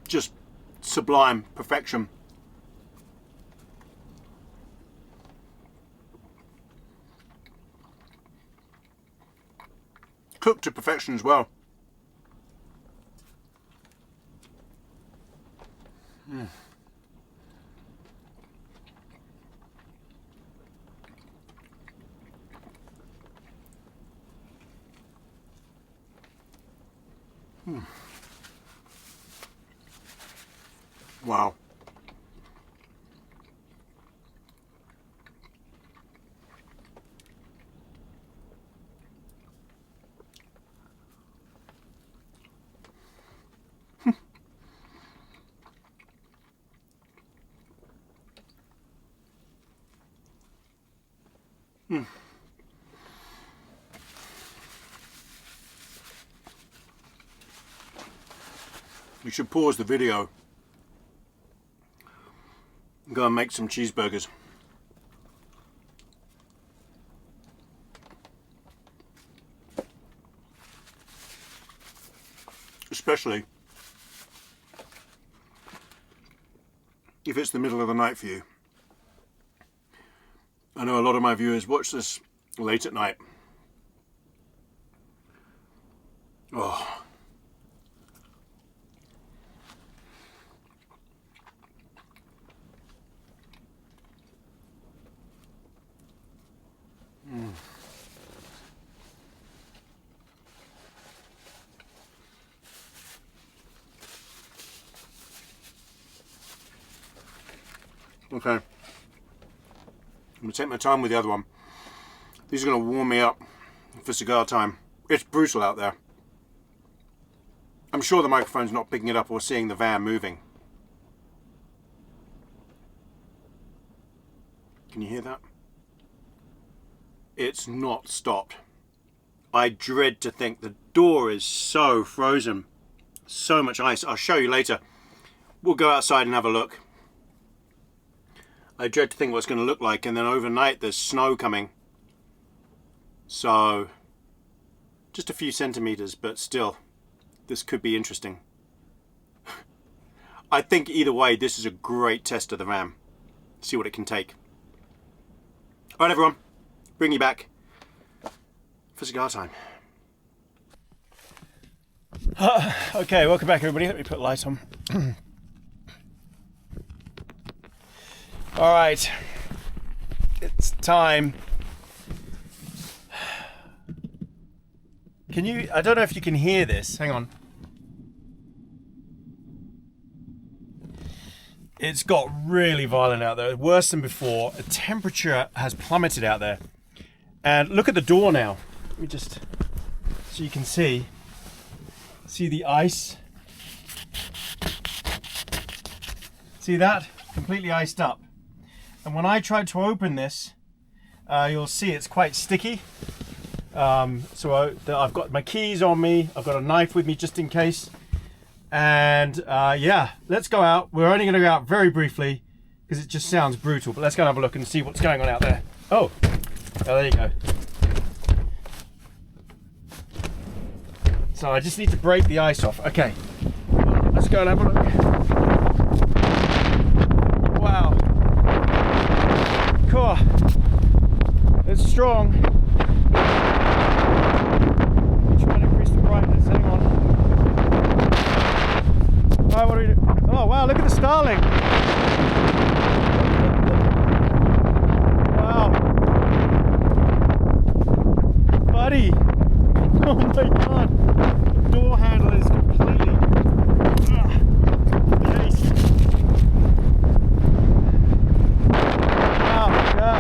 Just sublime perfection. Cooked to perfection as well. Wow. You should pause the video and go and make some cheeseburgers. Especially if it's the middle of the night for you. I know a lot of my viewers watch this late at night. Oh. Okay, I'm going to take my time with the other one. These are going to warm me up for cigar time. It's brutal out there. I'm sure the microphone's not picking it up or seeing the van moving. Can you hear that? It's not stopped. I dread to think the door is so frozen. So much ice. I'll show you later. We'll go outside and have a look. I dread to think what it's going to look like, and then overnight there's snow coming. So, just a few centimeters, but still, this could be interesting. I think either way, this is a great test of the van. See what it can take. Alright everyone, bring you back for cigar time. Okay, welcome back everybody. Let me put the light on. All right, it's time. Can you, I don't know if you can hear this. Hang on. It's got really violent out there, worse than before. The temperature has plummeted out there. And look at the door now. Let me just, so you can see the ice. See that? Completely iced up. And when I try to open this, you'll see it's quite sticky. So I've got my keys on me. I've got a knife with me just in case. And yeah, let's go out. We're only going to go out very briefly because it just sounds brutal. But let's go and have a look and see what's going on out there. Oh, there you go. So I just need to break the ice off. Okay, let's go and have a look. Wow. Cool. It's strong. Try to increase the brightness. Hang on. Alright, what do we do? Oh wow, look at the Starlink. Wow. Buddy. Oh God, the door handle is completely laced. Wow, yeah.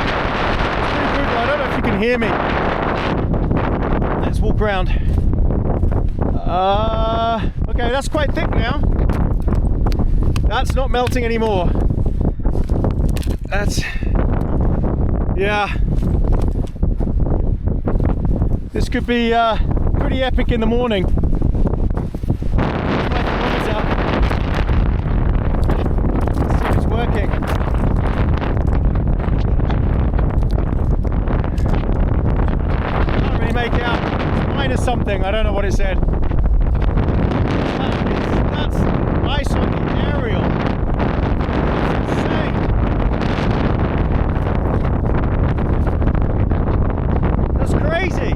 It's pretty brutal. I don't know if you can hear me. Let's walk around. Okay, that's quite thick now. That's not melting anymore. That's, yeah. This could be pretty epic in the morning. Let's see if it's working. Can't really make it out. It's minus something. I don't know what it said. That's ice on the aerial. It's insane. That's crazy.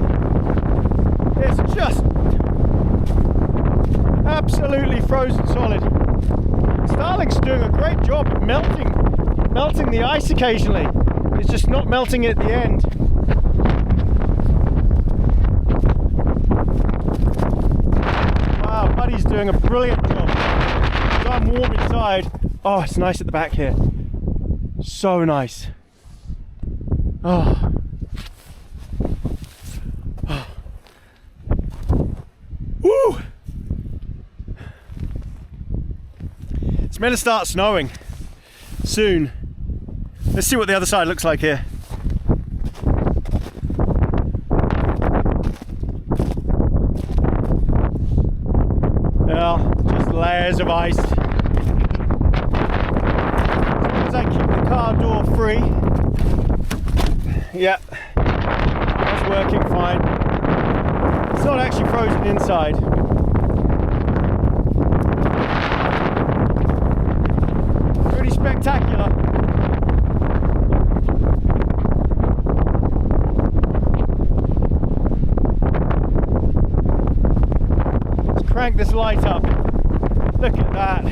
It's just absolutely frozen solid. Starlink's doing a great job of melting the ice occasionally. It's just not melting it at the end. Wow, Buddy's doing a brilliant job. So I'm warm inside. Oh, it's nice at the back here. So nice. Oh. Woo! It's meant to start snowing soon. Let's see what the other side looks like here. Well, just layers of ice. As long as I keep the car door free. Yep, that's working fine. It's not actually frozen inside. Pretty spectacular. Let's crank this light up. Look at that.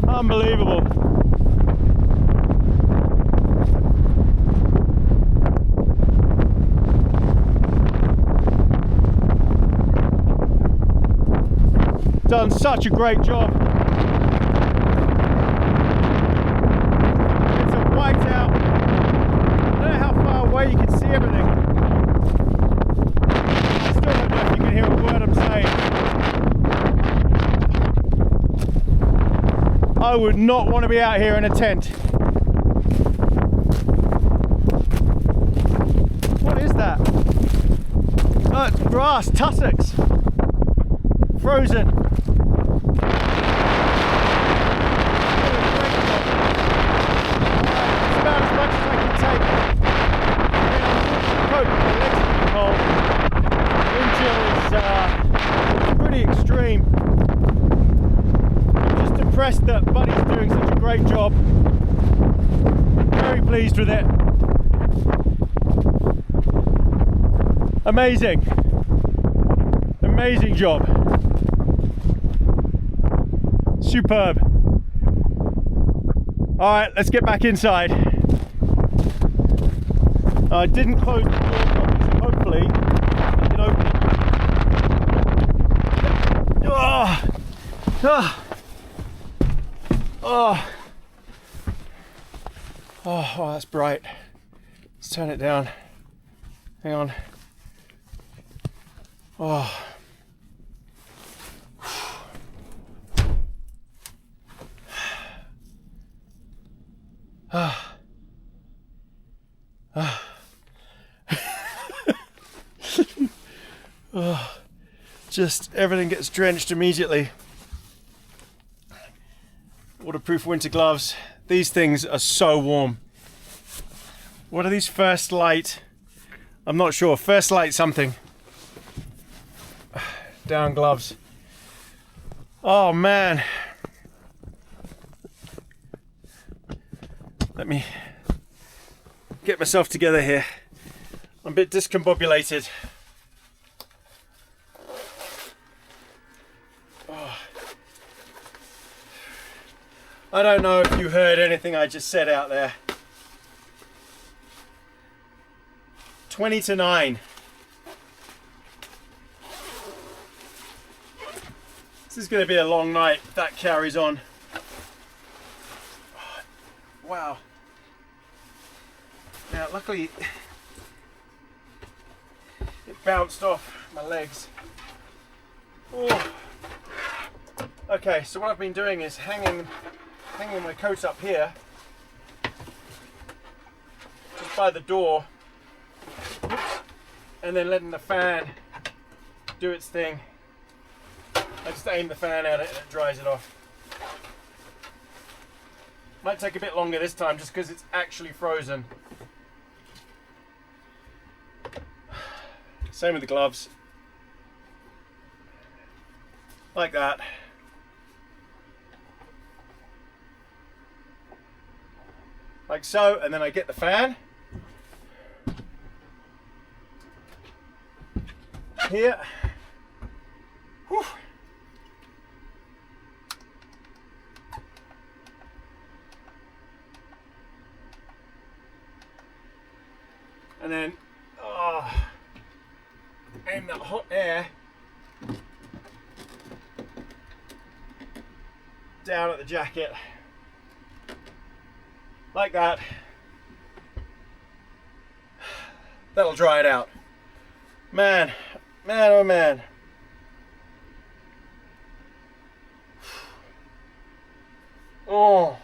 Unbelievable. Done such a great job. It's a whiteout. I don't know how far away you can see everything. I still don't know if you can hear a word I'm saying. I would not want to be out here in a tent. What is that? Oh, it's grass, tussocks. Frozen. It's about as much as I can take. Coat, the legs are cold. Wind chill is pretty extreme. I'm just impressed that Buddy's doing such a great job. Very pleased with it. Amazing. Amazing job. Superb. All right, let's get back inside. I didn't close the door properly, so hopefully I can open it. Oh, oh, oh, oh, that's bright. Let's turn it down. Hang on. Oh. Oh, just everything gets drenched immediately. Waterproof winter gloves. These things are so warm. What are these? First Light? I'm not sure. First Light something. Down gloves. Oh man. Let me get myself together here. I'm a bit discombobulated. Oh. I don't know if you heard anything I just said out there. 20 to 9. This is going to be a long night if that carries on. Wow. Now, luckily, it bounced off my legs. Oh. Okay, so what I've been doing is hanging my coat up here, just by the door. Oops. And then letting the fan do its thing. I just aim the fan at it and it dries it off. Might take a bit longer this time just because it's actually frozen. Same with the gloves. Like that. Like so, and then I get the fan. Here. Whew. And then aim that hot air down at the jacket like that. That'll dry it out. Man, oh man. Oh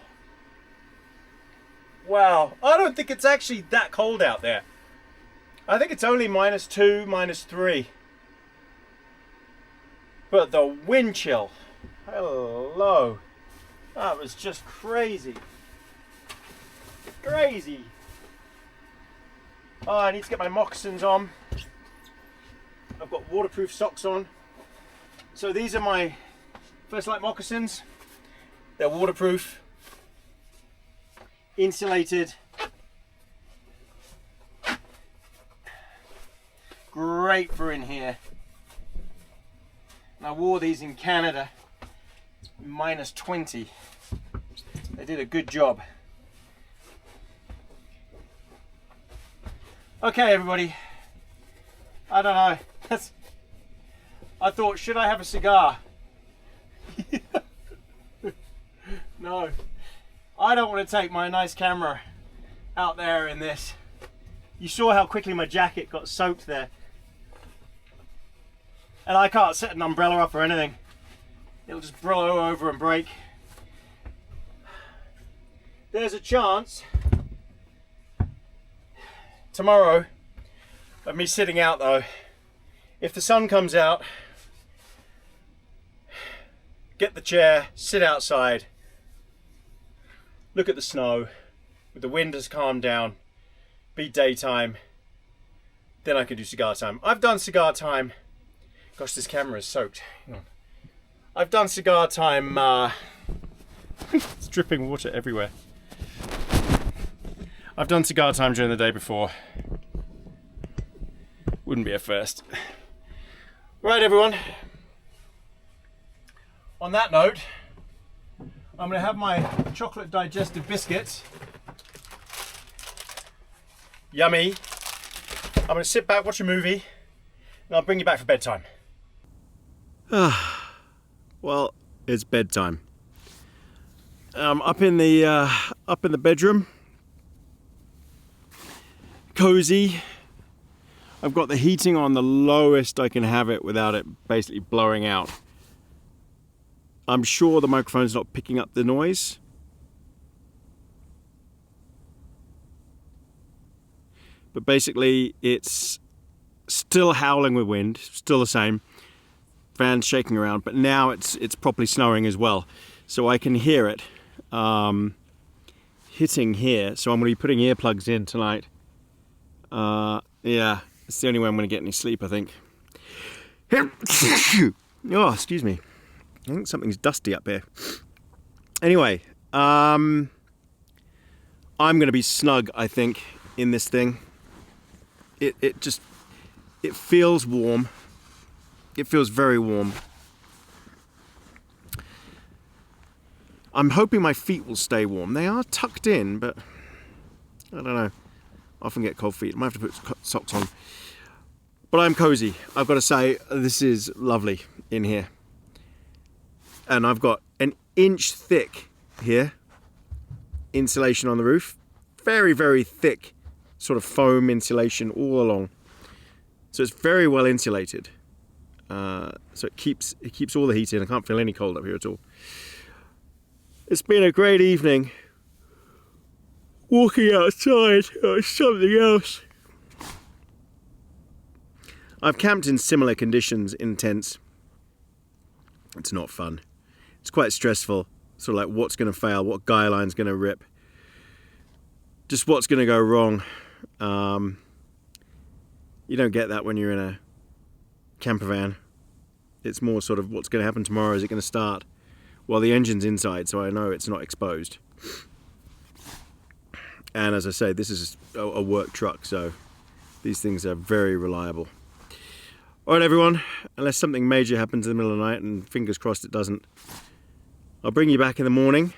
wow, I don't think it's actually that cold out there. I think it's only -2, -3. But the wind chill, hello, that was just crazy. Crazy. Oh, I need to get my moccasins on. I've got waterproof socks on. So these are my First Light moccasins. They're waterproof, insulated. Great for in here. And I wore these in Canada, -20. They did a good job. Okay, everybody. I don't know. I thought, should I have a cigar? No. I don't want to take my nice camera out there in this. You saw how quickly my jacket got soaked there. And I can't set an umbrella up or anything. It'll just blow over and break. There's a chance tomorrow of me sitting out though. If the sun comes out, get the chair, sit outside, look at the snow, the wind has calmed down, be daytime, then I can do cigar time. I've done cigar time. Gosh, this camera is soaked. Hang on. I've done cigar time. It's dripping water everywhere. I've done cigar time during the day before. Wouldn't be a first. Right, everyone. On that note, I'm going to have my chocolate digestive biscuits. Yummy. I'm going to sit back, watch a movie, and I'll bring you back for bedtime. Well, it's bedtime. Up in the bedroom. Cozy. I've got the heating on the lowest I can have it without it basically blowing out. I'm sure the microphone's not picking up the noise. But basically it's still howling with wind, still the same. Fans shaking around, but now it's properly snowing as well. So I can hear it hitting here. So I'm going to be putting earplugs in tonight. Yeah, it's the only way I'm going to get any sleep, I think. Oh, excuse me. I think something's dusty up here. Anyway, I'm going to be snug, I think, in this thing. It feels warm. It feels very warm. I'm hoping my feet will stay warm. They are tucked in, but I don't know. I often get cold feet. I might have to put socks on. But I'm cozy. I've got to say, this is lovely in here. And I've got an inch thick here insulation on the roof. Very, very thick sort of foam insulation all along. So it's very well insulated. So it keeps all the heat in. I can't feel any cold up here at all. It's been a great evening. Walking outside or something else. I've camped in similar conditions in tents. It's not fun. It's quite stressful. Sort of like what's going to fail, what guy line's going to rip. Just what's going to go wrong. You don't get that when you're in a camper van. It's more sort of what's going to happen tomorrow, is it going to start? Well, the engine's inside, so I know it's not exposed. And as I say, this is a work truck, so these things are very reliable. All right, everyone, unless something major happens in the middle of the night, and fingers crossed it doesn't, I'll bring you back in the morning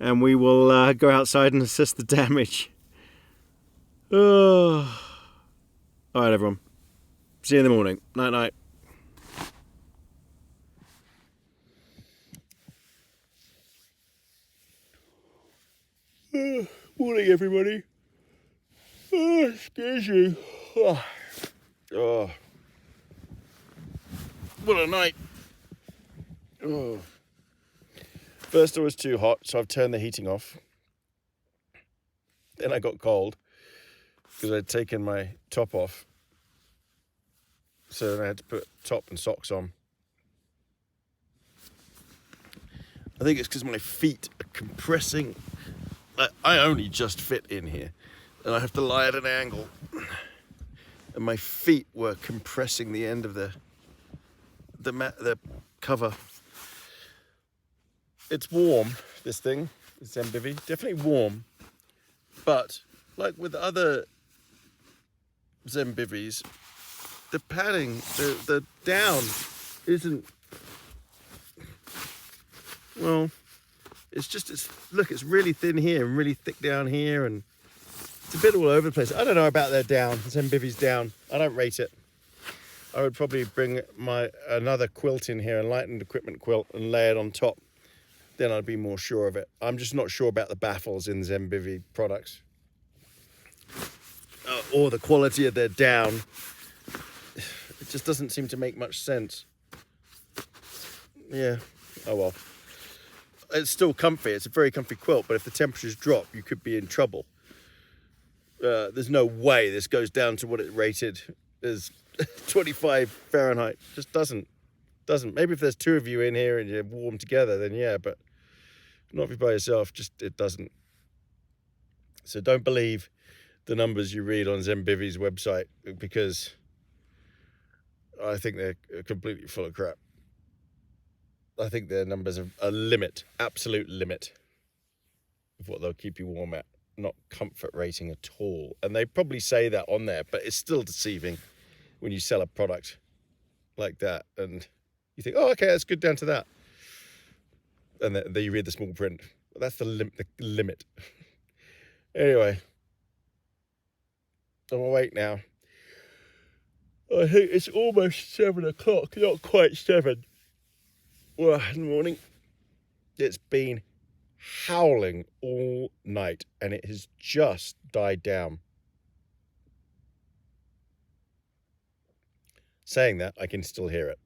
and we will go outside and assess the damage. Oh. All right, everyone. See you in the morning. Night, night. Morning, everybody. Excuse you. Oh. What a night. Oh. First it was too hot, so I've turned the heating off. Then I got cold because I'd taken my top off. So then I had to put top and socks on. I think it's because my feet are compressing. I only just fit in here, and I have to lie at an angle. And my feet were compressing the end of the cover. It's warm, this thing, this Zenbivvy, definitely warm. But like with other Zenbivvies, the padding, the down isn't, well, look, it's really thin here and really thick down here, and it's a bit all over the place. I don't know about their down, Zenbivvy's down. I don't rate it. I would probably bring another quilt in here, a lightened equipment quilt, and lay it on top. Then I'd be more sure of it. I'm just not sure about the baffles in Zenbivvy products. Or the quality of their down. It just doesn't seem to make much sense. Yeah, oh well. It's still comfy, it's a very comfy quilt, but if the temperatures drop, you could be in trouble. There's no way this goes down to what it rated as 25 Fahrenheit. Just doesn't. Maybe if there's two of you in here and you're warm together, then yeah, but not if you're by yourself, it doesn't. So don't believe the numbers you read on Zenbivvy's website, because I think they're completely full of crap. I think their numbers are a limit, absolute limit of what they'll keep you warm at, not comfort rating at all. And they probably say that on there, but it's still deceiving when you sell a product like that and you think, oh, okay, that's good down to that. And then you read the small print. That's the limit. Anyway, I'm awake now. I think it's almost 7 o'clock, not quite 7. Well, in the morning. It's been howling all night and it has just died down. Saying that, I can still hear it.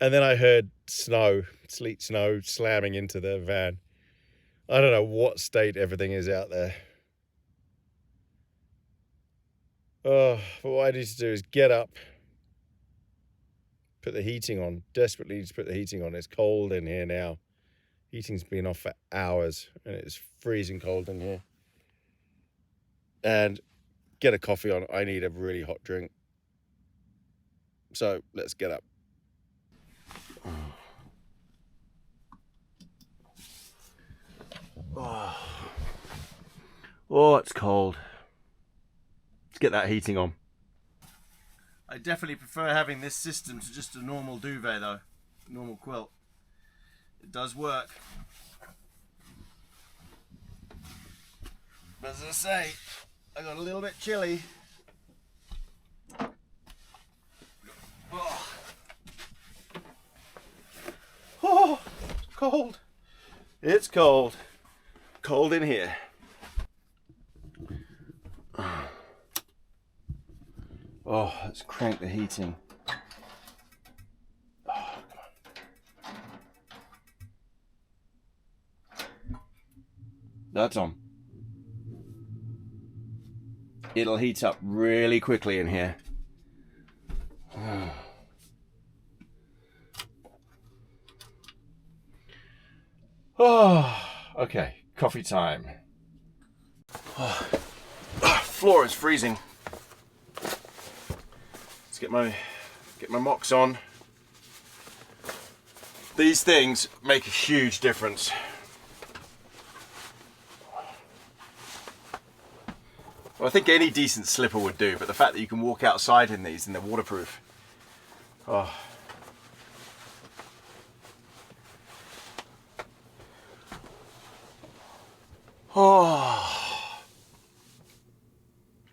And then I heard sleet snow slamming into the van. I don't know what state everything is out there. Oh, but what I need to do is get up, put the heating on, desperately need to put the heating on. It's cold in here now. Heating's been off for hours and it's freezing cold in here. And get a coffee on. I need a really hot drink. So let's get up. Oh, it's cold. Let's get that heating on. I definitely prefer having this system to just a normal duvet though, normal quilt. It does work. As I say, I got a little bit chilly. Oh, it's cold. It's cold. Cold in here. Oh, let's crank the heating. Oh, come on. That's on. It'll heat up really quickly in here. Oh, okay, coffee time. Oh, floor is freezing. Let's get my mocks on. These things make a huge difference. Well, I think any decent slipper would do, but the fact that you can walk outside in these and they're waterproof. Oh. Oh.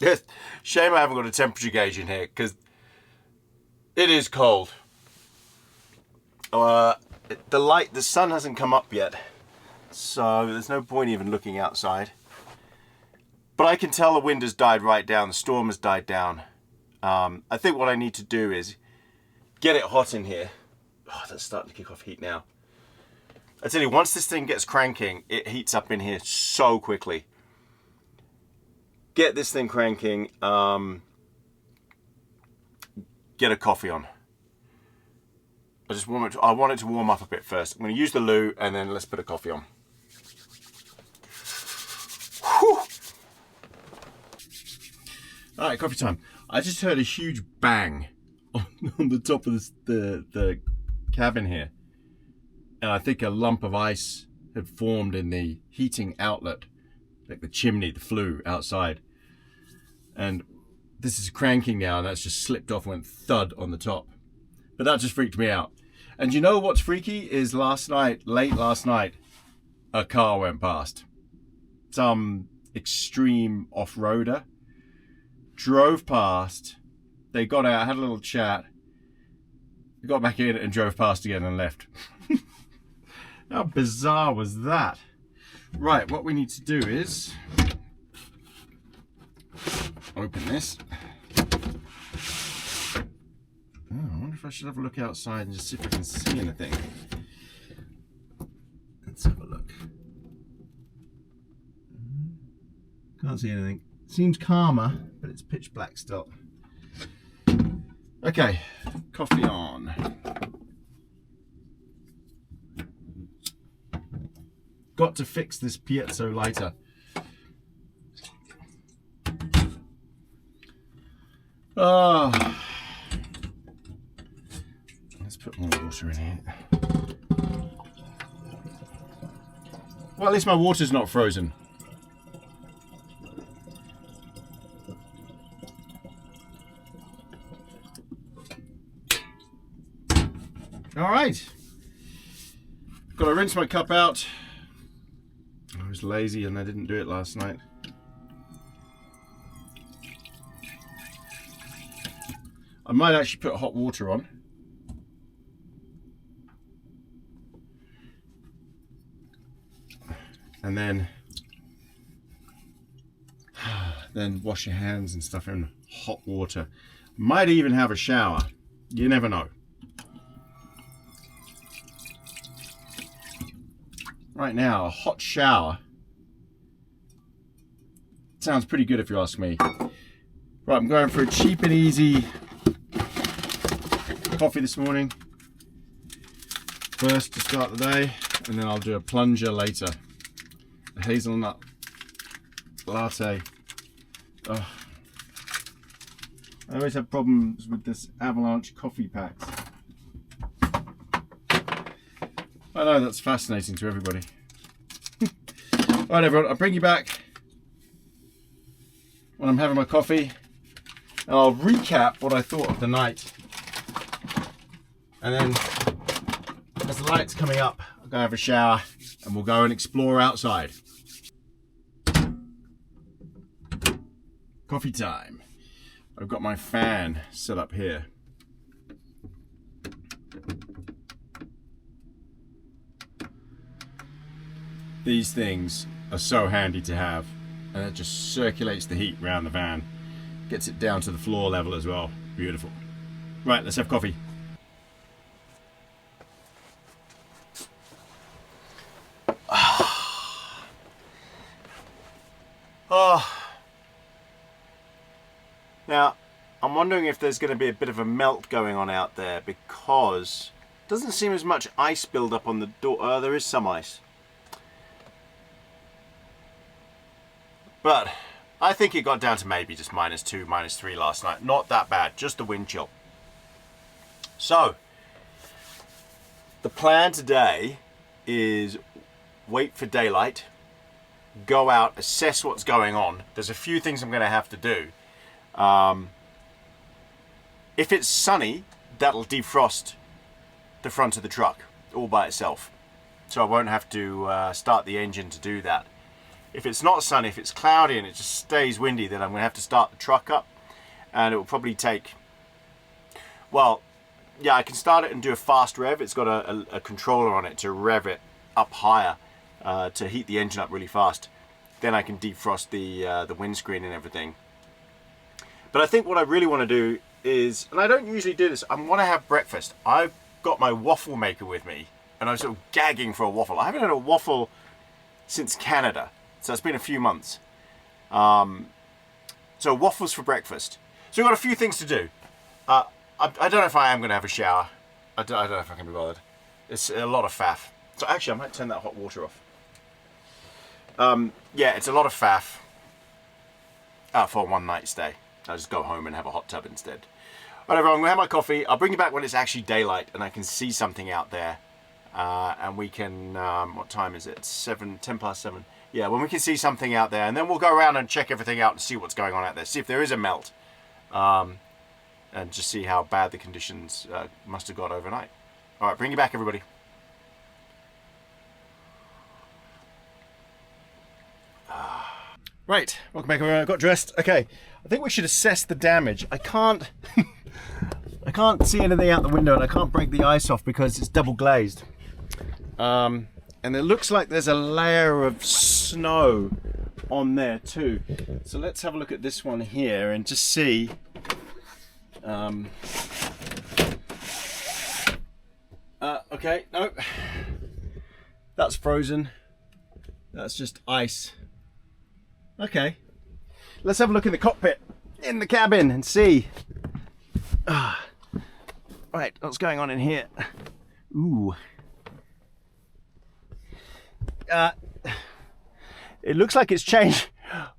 Yes. Shame I haven't got a temperature gauge in here because it is cold. The sun hasn't come up yet, so there's no point even looking outside. But I can tell the wind has died right down, the storm has died down. I think what I need to do is get it hot in here. Oh, that's starting to kick off heat now. I tell you, once this thing gets cranking, it heats up in here so quickly. Get this thing cranking, get a coffee on. I want it to warm up a bit first. I'm going to use the loo and then let's put a coffee on. Whew. All right, coffee time. I just heard a huge bang on the top of the cabin here. And I think a lump of ice had formed in the heating outlet, like the chimney, the flue outside. And this is cranking now, and that's just slipped off and went thud on the top. But that just freaked me out. And you know what's freaky is late last night, a car went past. Some extreme off-roader drove past. They got out, had a little chat, got back in and drove past again and left. How bizarre was that? Right, what we need to do is open this. Oh, I wonder if I should have a look outside and just see if I can see anything. Let's have a look. Can't see anything. Seems calmer, but it's pitch black still. Okay, coffee on. Got to fix this piezo lighter. Oh. Let's put more water in here. Well, at least my water's not frozen. All right. Got to rinse my cup out. I was lazy and I didn't do it last night. I might actually put hot water on. And then wash your hands and stuff in hot water. Might even have a shower. You never know. Right now, a hot shower sounds pretty good if you ask me. Right, I'm going for a cheap and easy coffee this morning. First to start the day, and then I'll do a plunger later. A hazelnut latte. Oh. I always have problems with this Avalanche coffee packs. I know that's fascinating to everybody. Alright everyone, I'll bring you back when I'm having my coffee and I'll recap what I thought of the night. And then as the light's coming up, I'll go have a shower and we'll go and explore outside. Coffee time. I've got my fan set up here. These things are so handy to have, and it just circulates the heat around the van. Gets it down to the floor level as well. Beautiful. Right, let's have coffee. Oh. Now, I'm wondering if there's going to be a bit of a melt going on out there, because it doesn't seem as much ice build up on the door. There is some ice. But I think it got down to maybe just -2, -3 last night. Not that bad, just the wind chill. So, the plan today is wait for daylight, go out, assess what's going on. There's a few things I'm going to have to do. If it's sunny, that'll defrost the front of the truck all by itself. So I won't have to start the engine to do that. If it's not sunny, if it's cloudy and it just stays windy, then I'm going to have to start the truck up, and it will probably take, well, yeah, I can start it and do a fast rev. It's got a controller on it to rev it up higher to heat the engine up really fast. Then I can defrost the windscreen and everything. But I think what I really want to do is, and I don't usually do this, I want to have breakfast. I've got my waffle maker with me, and I'm sort of gagging for a waffle. I haven't had a waffle since Canada. So it's been a few months. So waffles for breakfast. So we've got a few things to do. I don't know if I am going to have a shower. I don't know if I can be bothered. It's a lot of faff. So actually I might turn that hot water off. Yeah, it's a lot of faff for a one night stay. I'll just go home and have a hot tub instead. Whatever, I'm going to have my coffee. I'll bring you back when it's actually daylight and I can see something out there. And we can, what time is it? 10 past 7. Yeah, when we can see something out there, and then we'll go around and check everything out and see what's going on out there. See if there is a melt, and just see how bad the conditions must have got overnight. All right, bring you back, everybody. Right, welcome back, everyone. I got dressed. Okay, I think we should assess the damage. I can't see anything out the window, and I can't break the ice off because it's double glazed. And it looks like there's a layer of snow on there too. So let's have a look at this one here and just see. Okay, no, that's frozen. That's just ice. Okay, let's have a look in the cockpit, in the cabin, and see. Right, what's going on in here? Ooh. It looks like it's changed.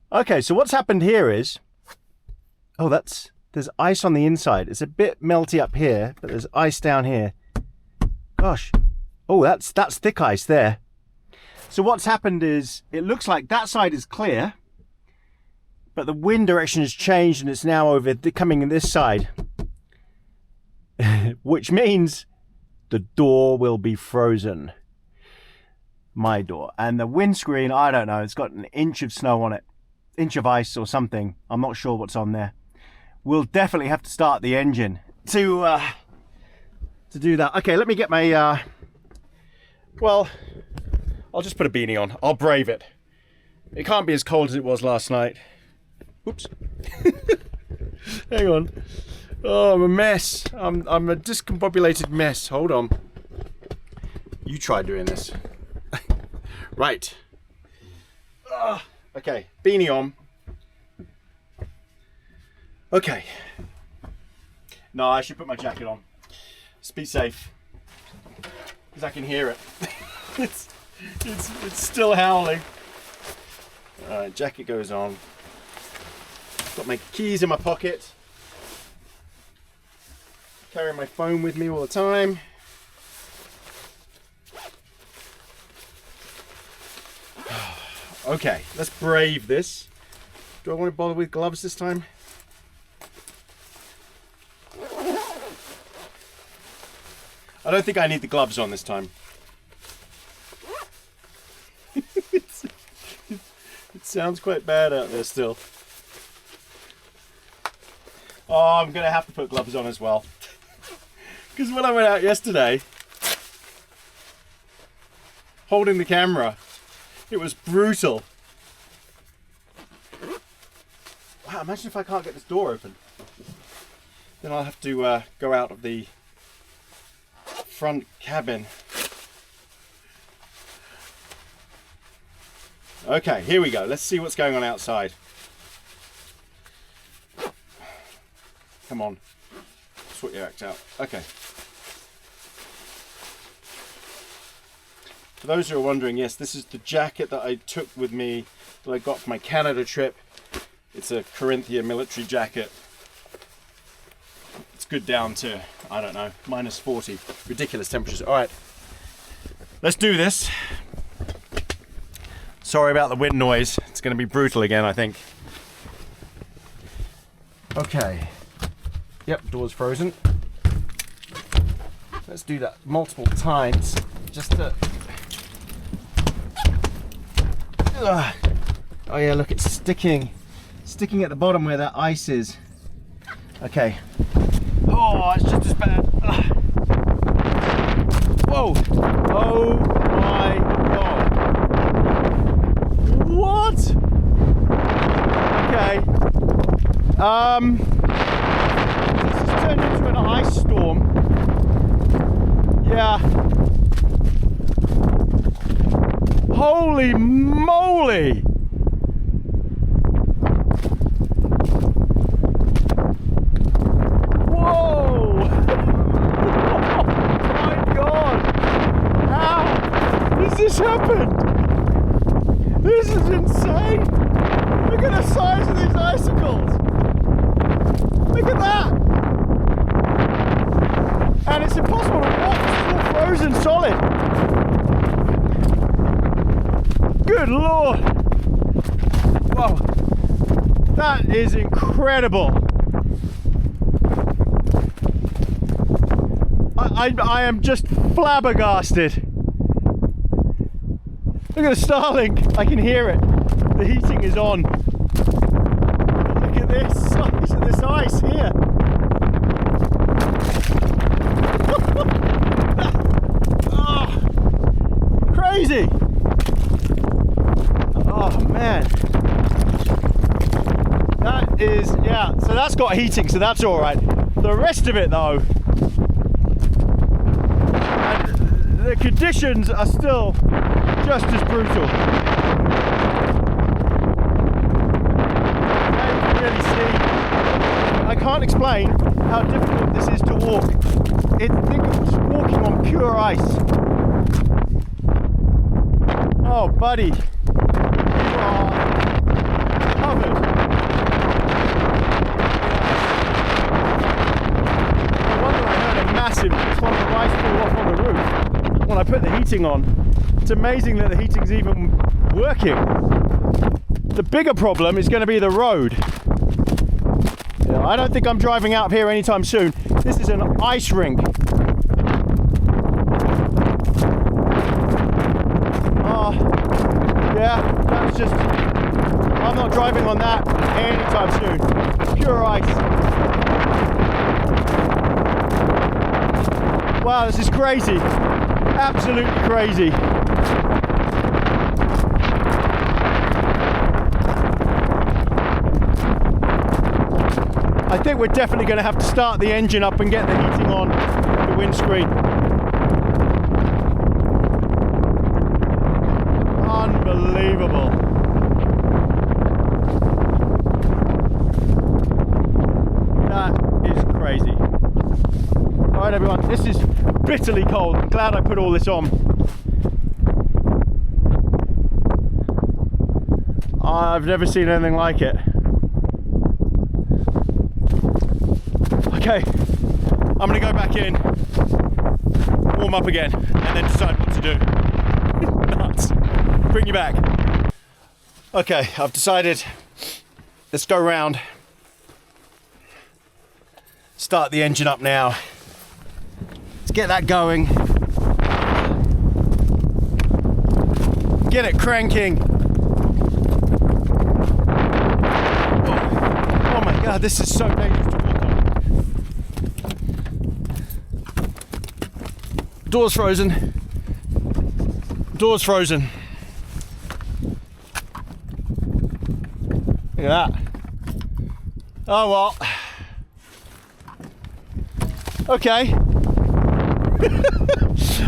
Okay, so what's happened here is, oh, there's ice on the inside. It's a bit melty up here, but there's ice down here. Gosh, oh, that's thick ice there. So what's happened is, it looks like that side is clear, but the wind direction has changed and it's now coming in this side, which means the door will be frozen. My door. And the windscreen, I don't know, it's got an inch of snow on it, inch of ice or something. I'm not sure what's on there. We'll definitely have to start the engine to do that. Okay, let me get my well, I'll just put a beanie on. I'll brave it. It can't be as cold as it was last night. Oops. Hang on. Oh, I'm a mess. I'm a discombobulated mess. Hold on. You try doing this. Right. Okay, beanie on. Okay. No, I should put my jacket on. Just be safe, because I can hear it. it's still howling. Alright, jacket goes on. Got my keys in my pocket. Carrying my phone with me all the time. Okay, let's brave this. Do I want to bother with gloves this time? I don't think I need the gloves on this time. It sounds quite bad out there still. Oh, I'm gonna have to put gloves on as well. Because when I went out yesterday, holding the camera, it was brutal. Wow, imagine if I can't get this door open. Then I'll have to go out of the front cabin. Okay, here we go. Let's see what's going on outside. Come on. Sort your act out. Okay. For those who are wondering, yes, this is the jacket that I took with me, that I got for my Canada trip. It's a Corinthia military jacket. It's good down to, I don't know, minus 40. Ridiculous temperatures. All right, let's do this. Sorry about the wind noise. It's going to be brutal again, I think. Okay. Yep, door's frozen. Let's do that multiple times, just to... Oh yeah, look, it's sticking at the bottom where that ice is. Okay. Oh, it's just as bad. Whoa! Oh my god! What? Okay. This has turned into an ice storm. Yeah. Holy moly! Whoa! Oh my god! How has this happened? This is insane! Look at the size of these icicles! Look at that! And it's impossible to walk, it's all frozen solid! Good lord! Wow, that is incredible! I am just flabbergasted. Look at the Starlink, I can hear it. The heating is on. Look at this size of this ice here. Oh, crazy! Oh man, that is, yeah, so that's got heating, so that's all right. The rest of it though, and the conditions are still just as brutal. You can really see, I can't explain how difficult this is to walk. Think of just walking on pure ice. Oh buddy. Covered. No wonder I heard a massive clump of ice fall off on the roof when I put the heating on. It's amazing that the heating's even working. The bigger problem is going to be the road. Yeah, I don't think I'm driving out of here anytime soon. This is an ice rink. Oh, yeah, that's just... I'm not driving on that anytime soon. Pure ice. Wow, this is crazy. Absolutely crazy. I think we're definitely going to have to start the engine up and get the heating on the windscreen. Unbelievable. That is crazy. Alright everyone, this is bitterly cold. I'm glad I put all this on. I've never seen anything like it. Okay, I'm gonna go back in, warm up again, and then decide what to do. Nuts. Bring you back. Okay, I've decided, let's go round. Start the engine up now. Let's get that going. Get it cranking. Oh my God, this is so dangerous to walk Door's frozen. Door's frozen. Look at that. Oh well. Okay.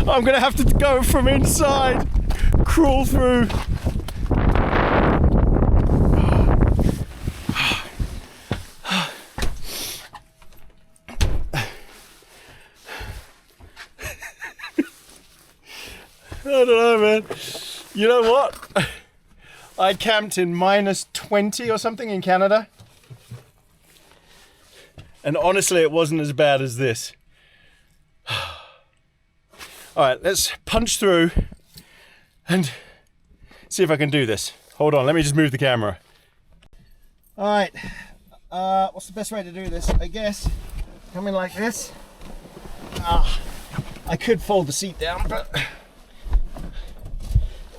I'm gonna have to go from inside, crawl through. I don't know, man. You know what? I camped in -20 or something in Canada. And honestly, it wasn't as bad as this. All right, let's punch through and see if I can do this. Hold on, let me just move the camera. All right, what's the best way to do this? I guess come in like this. I could fold the seat down, but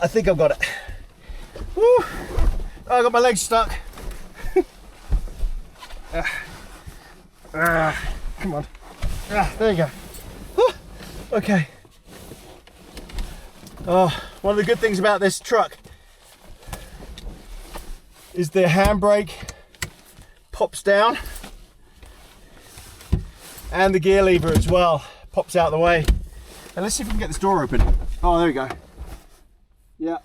I think I've got it. Woo! Oh, I got my legs stuck. Come on. There you go. Okay. Oh, one of the good things about this truck is the handbrake pops down and the gear lever as well pops out the way. And let's see if we can get this door open. Oh, there we go. Yeah.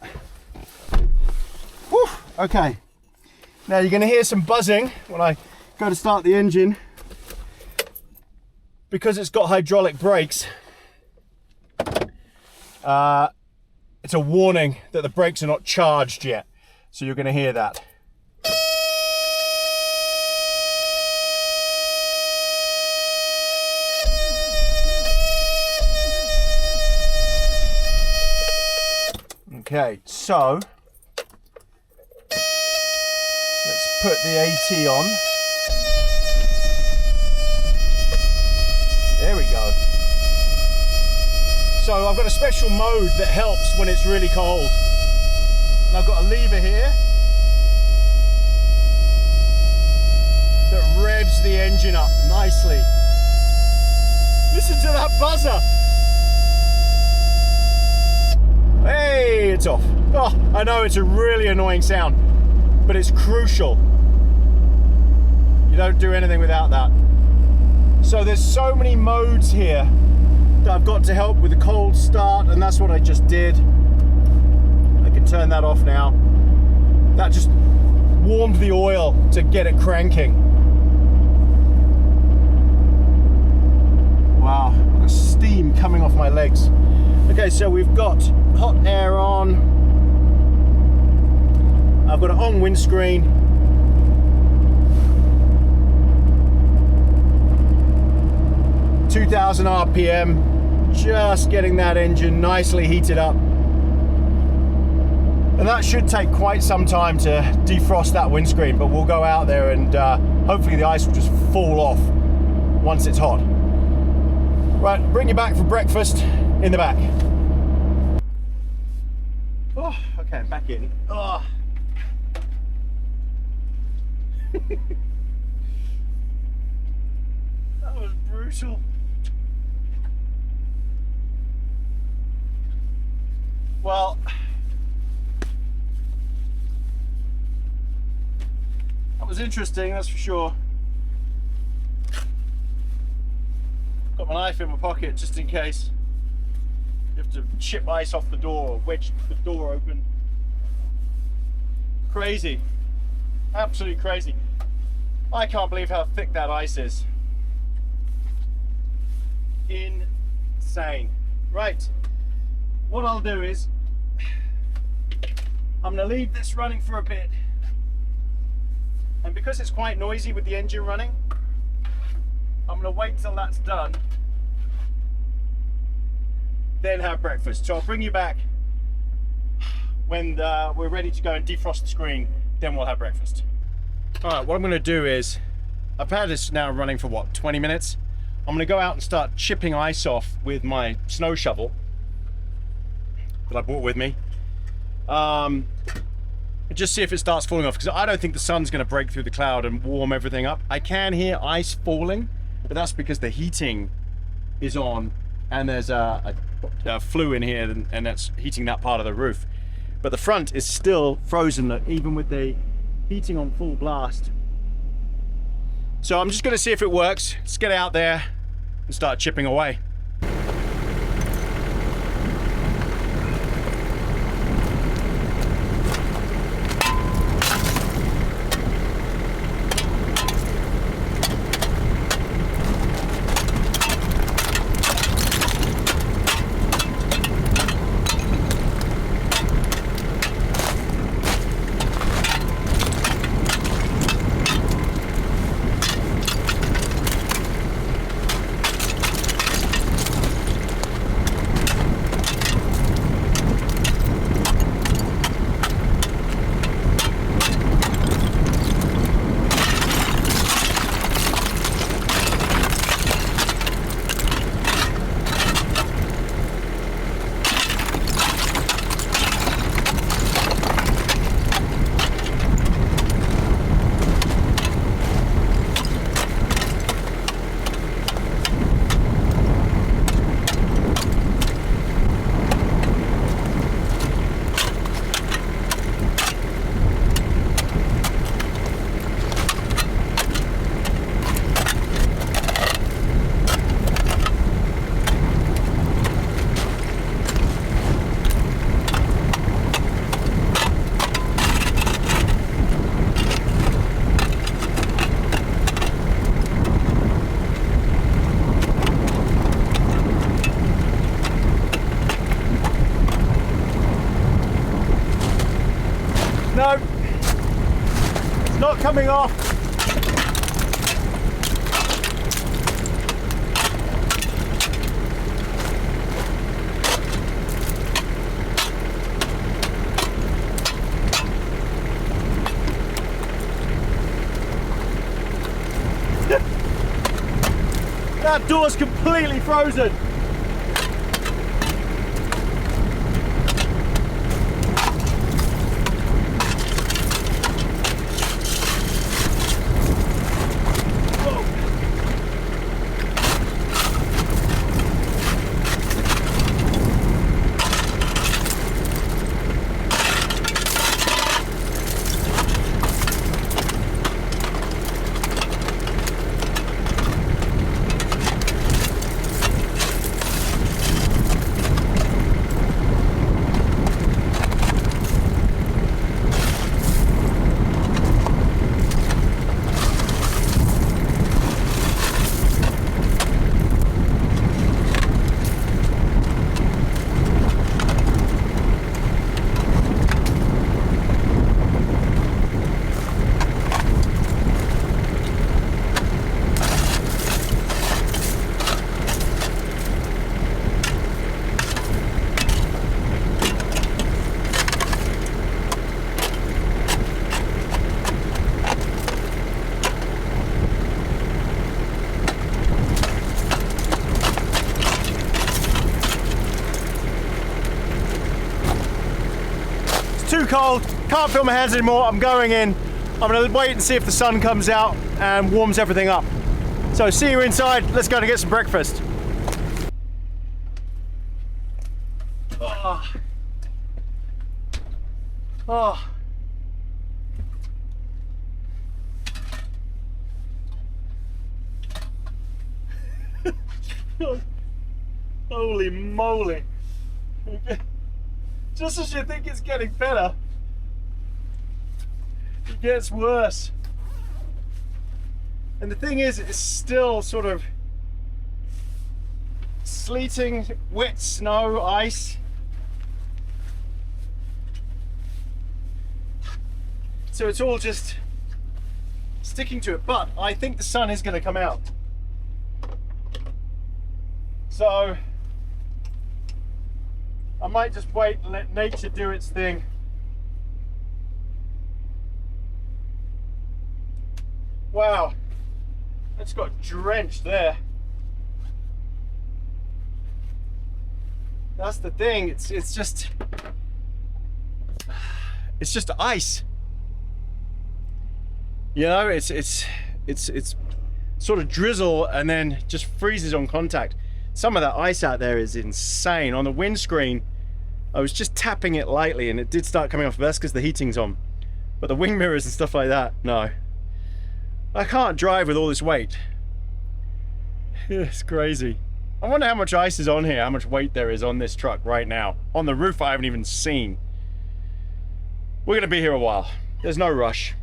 Whew. Okay. Now you're going to hear some buzzing when I go to start the engine. Because it's got hydraulic brakes, it's a warning that the brakes are not charged yet. So you're going to hear that. Okay, so let's put the AT on. There we go. So I've got a special mode that helps when it's really cold. And I've got a lever here that revs the engine up nicely. Listen to that buzzer. Hey, it's off. Oh, I know it's a really annoying sound, but it's crucial. You don't do anything without that. So there's so many modes here that I've got to help with the cold start, and that's what I just did. I can turn that off now. That just warmed the oil to get it cranking. Wow, there's steam coming off my legs. Okay, so we've got hot air on. I've got it on windscreen. (2,000 RPM), just getting that engine nicely heated up. And that should take quite some time to defrost that windscreen, but we'll go out there and hopefully the ice will just fall off once it's hot. Right, bring you back for breakfast in the back. Oh, okay, back in. Oh. That was brutal. Well, that was interesting, that's for sure. Got my knife in my pocket just in case. You have to chip ice off the door or wedge the door open. Crazy. Absolutely crazy. I can't believe how thick that ice is. Insane. Right. What I'll do is I'm going to leave this running for a bit, and because it's quite noisy with the engine running, I'm going to wait till that's done, then have breakfast. So I'll bring you back when we're ready to go and defrost the screen, then we'll have breakfast. Alright, what I'm going to do is, I've had this now running for what, 20 minutes? I'm going to go out and start chipping ice off with my snow shovel that I brought with me. And just see if it starts falling off, because I don't think the sun's going to break through the cloud and warm everything up. I can hear ice falling, but that's because the heating is on and there's a flue in here, and that's heating that part of the roof. But the front is still frozen, look, even with the heating on full blast. So I'm just going to see if it works. Let's get out there and start chipping away. No, it's not coming off. That door's completely frozen. Too cold, can't feel my hands anymore. I'm going in. I'm gonna wait and see if the sun comes out and warms everything up. So see you inside. Let's go to get some breakfast. Oh. Oh. Holy moly. Just as you think it's getting better, it gets worse. And the thing is, it's still sort of sleeting, wet snow, ice. So it's all just sticking to it, but I think the sun is going to come out. So I might just wait and let nature do its thing. Wow, it's got drenched there. That's the thing, it's just ice. You know, it's sort of drizzle and then just freezes on contact. some of that ice out there is insane. On the windscreen, I was just tapping it lightly and it did start coming off, but that's because the heating's on. But the wing mirrors and stuff like that, no. I can't drive with all this weight. It's crazy. I wonder how much ice is on here, how much weight there is on this truck right now. On the roof I haven't even seen. We're gonna be here a while. There's no rush.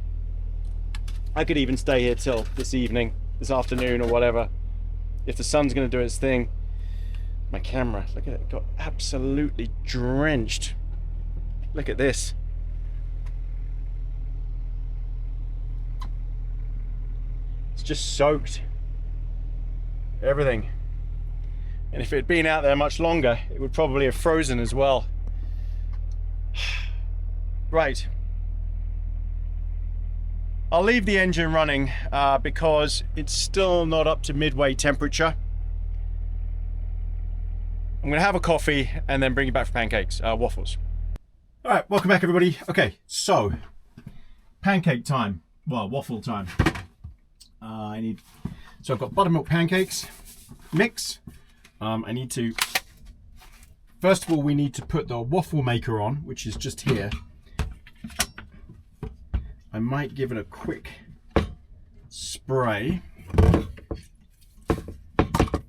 I could even stay here till this evening, this afternoon or whatever, if the sun's gonna do its thing. My camera, look at it, got absolutely drenched. Look at this. It's just soaked. Everything. And if it had been out there much longer, it would probably have frozen as well. Right. I'll leave the engine running because it's still not up to midway temperature. I'm gonna have a coffee and then bring you back for pancakes, waffles. All right, welcome back everybody. Okay, so pancake time, well, waffle time. So I've got buttermilk pancakes mix. I need to, first of all, we need to put the waffle maker on, which is just here. I might give it a quick spray.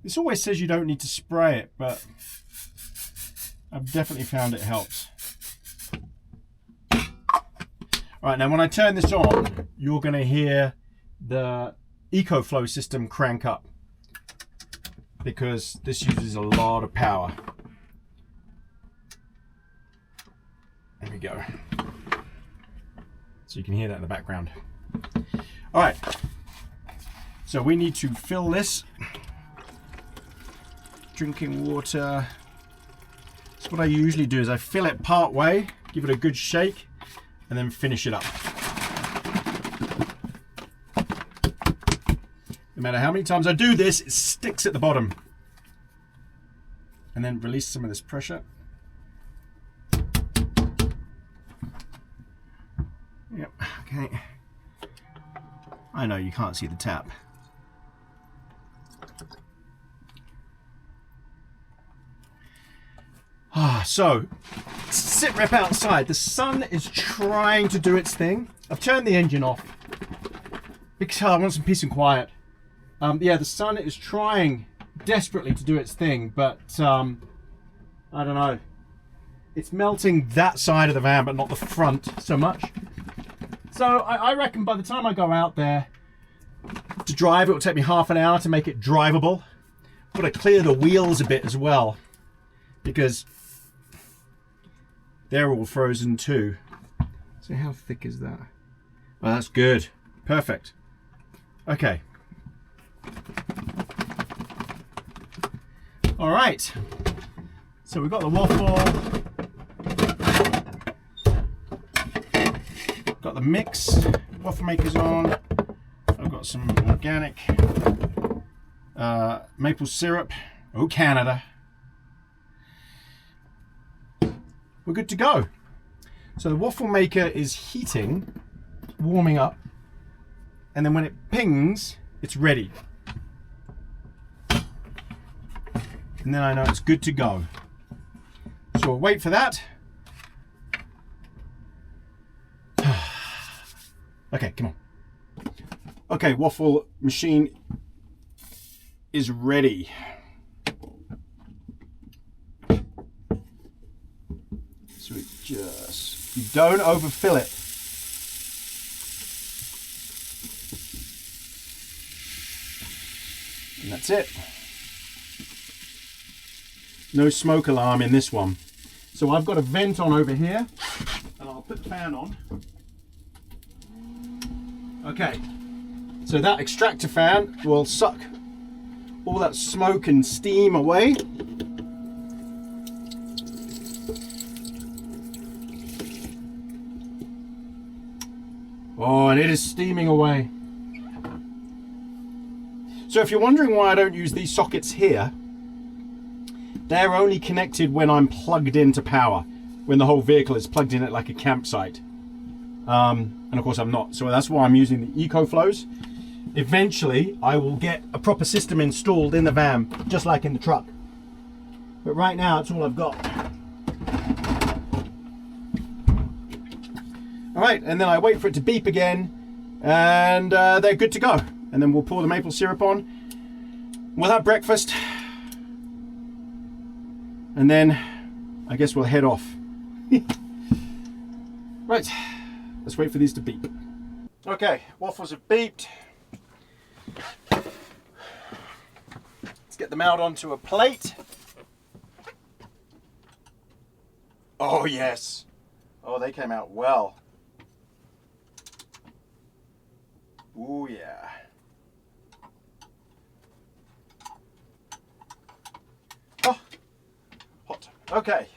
This always says you don't need to spray it, but I've definitely found it helps. All right, now when I turn this on, you're going to hear the EcoFlow system crank up because this uses a lot of power. There we go. So you can hear that in the background. All right, so we need to fill this. Drinking water. So what I usually do is I fill it part way, give it a good shake, and then finish it up. No matter how many times I do this, it sticks at the bottom. And then release some of this pressure. Yep, okay. I know you can't see the tap. So, sit rep outside. The sun is trying to do its thing. I've turned the engine off because I want some peace and quiet. Yeah, the sun is trying desperately to do its thing, but I don't know. It's melting that side of the van, but not the front so much. So I reckon by the time I go out there to drive, it will take me half an hour to make it drivable. Got to clear the wheels a bit as well, because they're all frozen too. So how thick is that? Oh, that's good. Perfect. Okay. All right. So we've got the waffle. Got the mix. Waffle maker's on. I've got some organic maple syrup. Oh, Canada. We're good to go. So the waffle maker is heating, warming up, and then when it pings, it's ready. And then I know it's good to go. So we'll wait for that. Okay, come on. Okay, waffle machine is ready. So it just, you don't overfill it. And that's it. No smoke alarm in this one. So I've got a vent on over here, and I'll put the fan on. Okay, so that extractor fan will suck all that smoke and steam away. Oh, and it is steaming away. So if you're wondering why I don't use these sockets here, they're only connected when I'm plugged into power, when the whole vehicle is plugged in at like a campsite. And of course I'm not, so that's why I'm using the EcoFlows. Eventually I will get a proper system installed in the van, just like in the truck. But right now, it's all I've got. All right, and then I wait for it to beep again, and they're good to go. And then we'll pour the maple syrup on. We'll have breakfast, and then I guess we'll head off. Right, let's wait for these to beep. Okay, waffles have beeped. Let's get them out onto a plate. Oh yes. Oh, they came out well. Oh yeah. Oh, hot. Okay.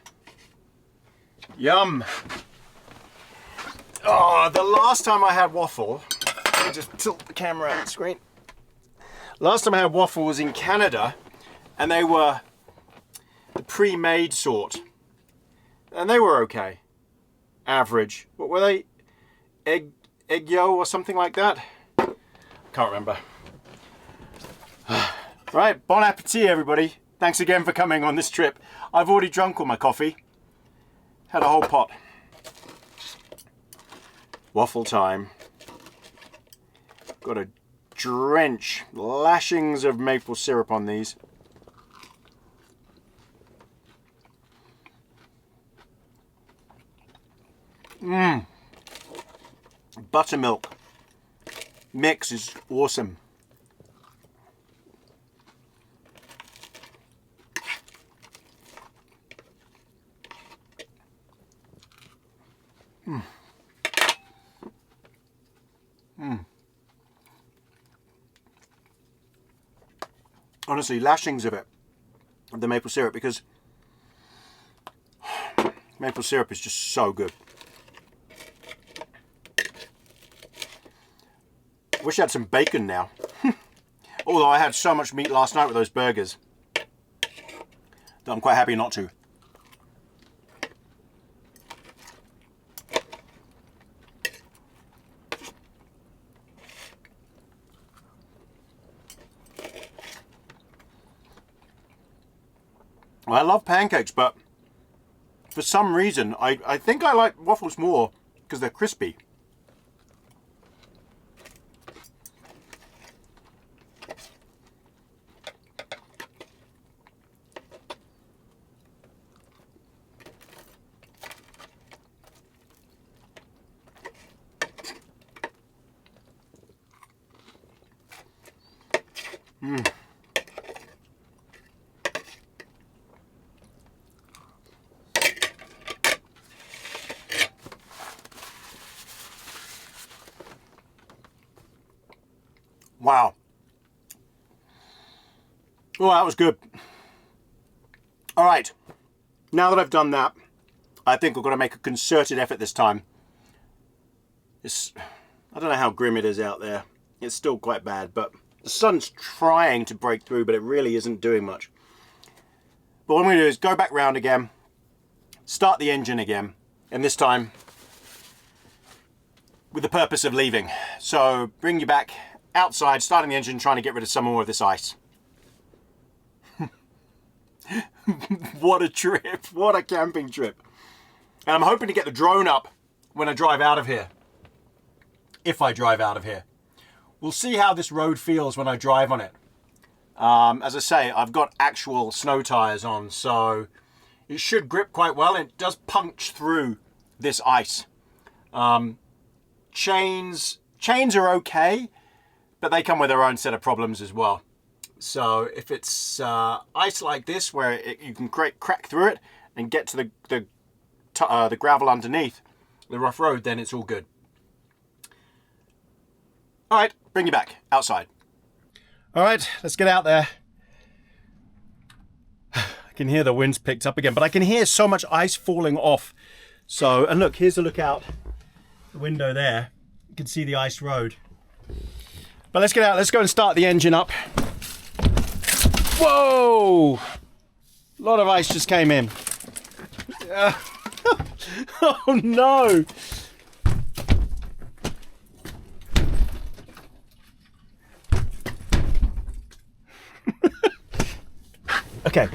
Yum. Oh, the last time I had waffle, let me just tilt the camera out of the screen. Last time I had waffle was in Canada, and they were the pre-made sort. And they were okay. Average. What were they? Egg yolk or something like that? Can't remember. Right, bon appetit everybody. Thanks again for coming on this trip. I've already drunk all my coffee. Had a whole pot. Waffle time. Got to drench lashings of maple syrup on these. Mmm. Buttermilk mix is awesome. Mm. Mm. Honestly, lashings of it, of the maple syrup, because maple syrup is just so good. Wish I had some bacon now. Although I had so much meat last night with those burgers that I'm quite happy not to. Well, I love pancakes, but for some reason I think I like waffles more because they're crispy. Mm. Wow. Oh, that was good. All right. Now that I've done that, I think we're going to make a concerted effort this time. I don't know how grim it is out there. It's still quite bad, but the sun's trying to break through, but it really isn't doing much. But what I'm going to do is go back round again, start the engine again, and this time with the purpose of leaving. So bring you back outside, starting the engine, trying to get rid of some more of this ice. What a trip, what a camping trip. And I'm hoping to get the drone up when I drive out of here. If I drive out of here. We'll see how this road feels when I drive on it. As I say, I've got actual snow tires on, so it should grip quite well. It does punch through this ice. Chains are okay, but they come with their own set of problems as well. So if it's ice like this, where you can crack through it and get to the gravel underneath the rough road, then it's all good. All right, bring you back outside. All right, let's get out there. I can hear the wind's picked up again, but I can hear so much ice falling off. So, and look, here's a look out the window there. You can see the ice road. But let's get out, let's go and start the engine up. Whoa! A lot of ice just came in. Oh no! Okay,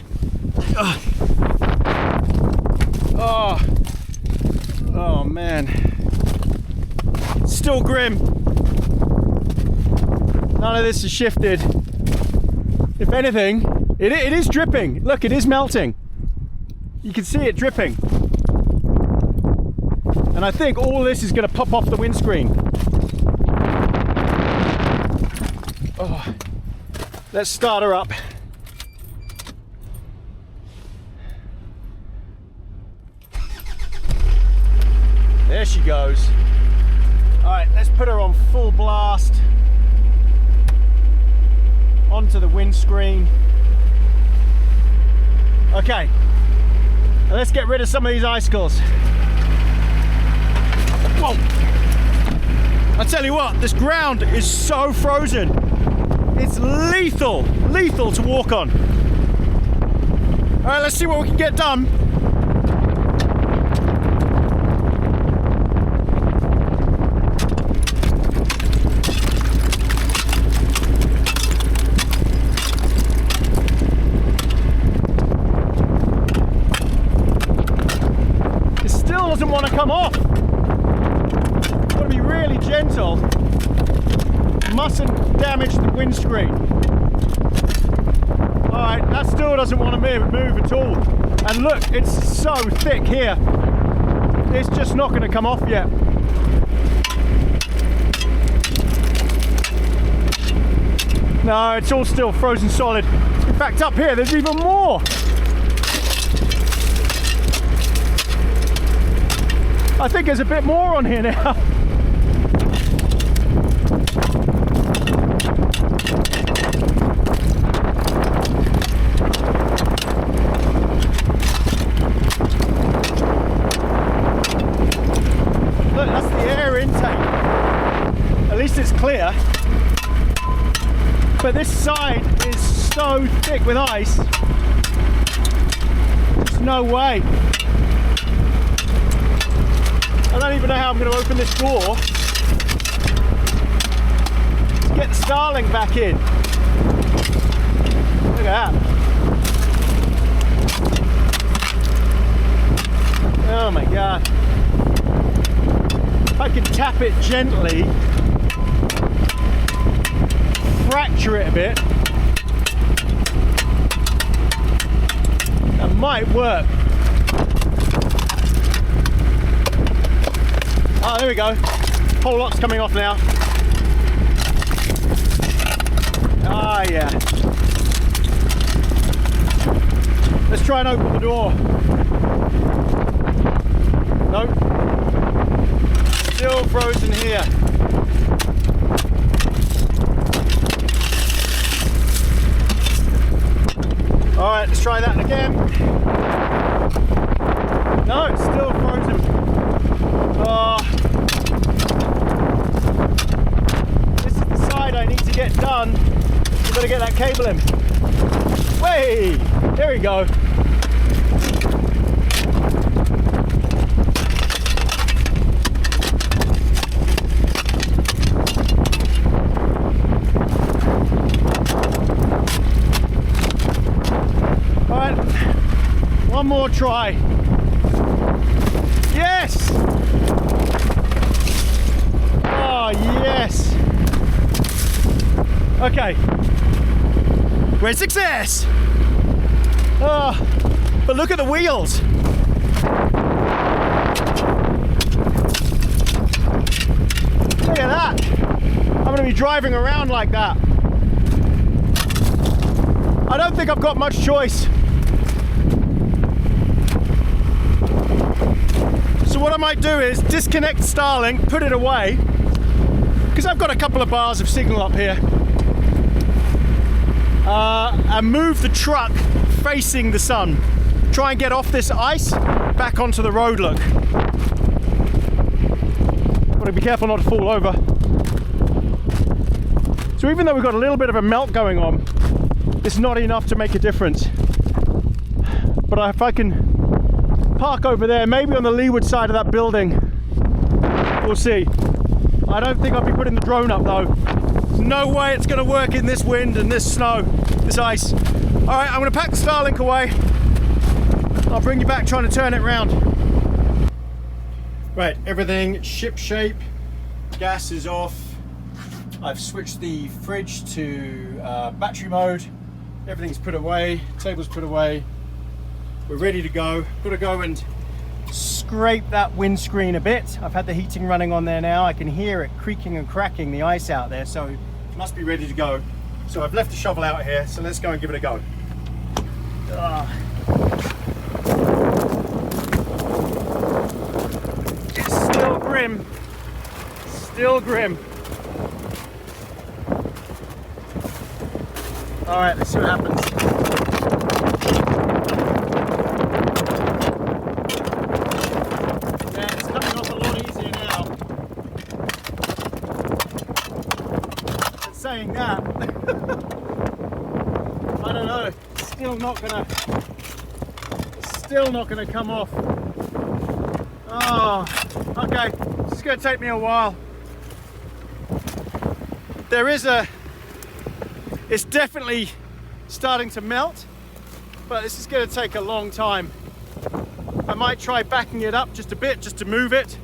Oh man. Still grim. None of this is shifted. If anything, it is dripping. Look, it is melting. You can see it dripping. And I think all this is going to pop off the windscreen. Oh, let's start her up. There she goes. All right, let's put her on full blast. Onto the windscreen. Okay, now let's get rid of some of these icicles. Whoa! I tell you what, this ground is so frozen. It's lethal to walk on. All right, let's see what we can get done. It still doesn't want to come off. Got to be really gentle. Mustn't damage the windscreen. Alright, that still doesn't want to move at all. And look, it's so thick here. It's just not going to come off yet. No, it's all still frozen solid. In fact, up here, there's even more. I think there's a bit more on here now. Look, that's the air intake. At least it's clear. But this side is so thick with ice. There's no way. I don't even know how I'm going to open this door to get the Starlink back in. Look at that. Oh my god. If I can tap it gently, fracture it a bit, that might work. Oh, there we go. Whole lot's coming off now. Ah, yeah. Let's try and open the door. Nope. Still frozen here. All right, let's try that again. No, it's still frozen. Oh. This is the side I need to get done. We've got to get that cable in. Way! There we go. All right, one more try. Yes! Oh, yes! Okay. Great success! Oh, but look at the wheels! Look at that! I'm going to be driving around like that. I don't think I've got much choice. So what I might do is disconnect Starlink, put it away, because I've got a couple of bars of signal up here, and move the truck facing the sun. Try and get off this ice, back onto the road, look. Got to be careful not to fall over. So even though we've got a little bit of a melt going on, it's not enough to make a difference. But if I can park over there, maybe on the leeward side of that building, we'll see. I don't think I'll be putting the drone up though. There's no way it's going to work in this wind and this snow, this ice. All right, I'm going to pack the Starlink away, I'll bring you back trying to turn it around. Right, everything ship shape. Gas is off. I've switched the fridge to battery mode. Everything's put away, table's put away. We're ready to go. Got to go and scrape that windscreen a bit. I've had the heating running on there now. I can hear it creaking and cracking, the ice out there, so it must be ready to go. So I've left the shovel out here, so let's go and give it a go. It's still grim. Still grim. All right, let's see what happens. Yeah, it's coming off a lot easier now. But saying that, I don't know. It's still not gonna come off. Oh, okay. It's gonna take me a while. It's definitely starting to melt, but this is going to take a long time. I might try backing it up just a bit, just to move it.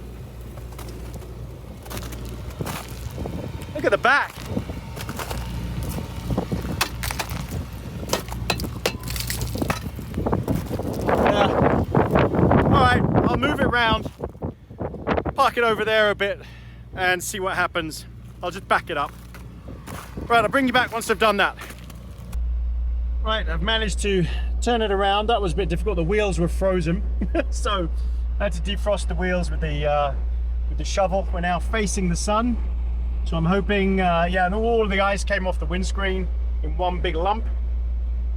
Look at the back. Yeah. All right, I'll move it round, park it over there a bit, and see what happens. I'll just back it up. Right, I'll bring you back once I've done that. Right, I've managed to turn it around. That was a bit difficult. The wheels were frozen, so I had to defrost the wheels with the shovel. We're now facing the sun, so I'm hoping, yeah, and all of the ice came off the windscreen in one big lump.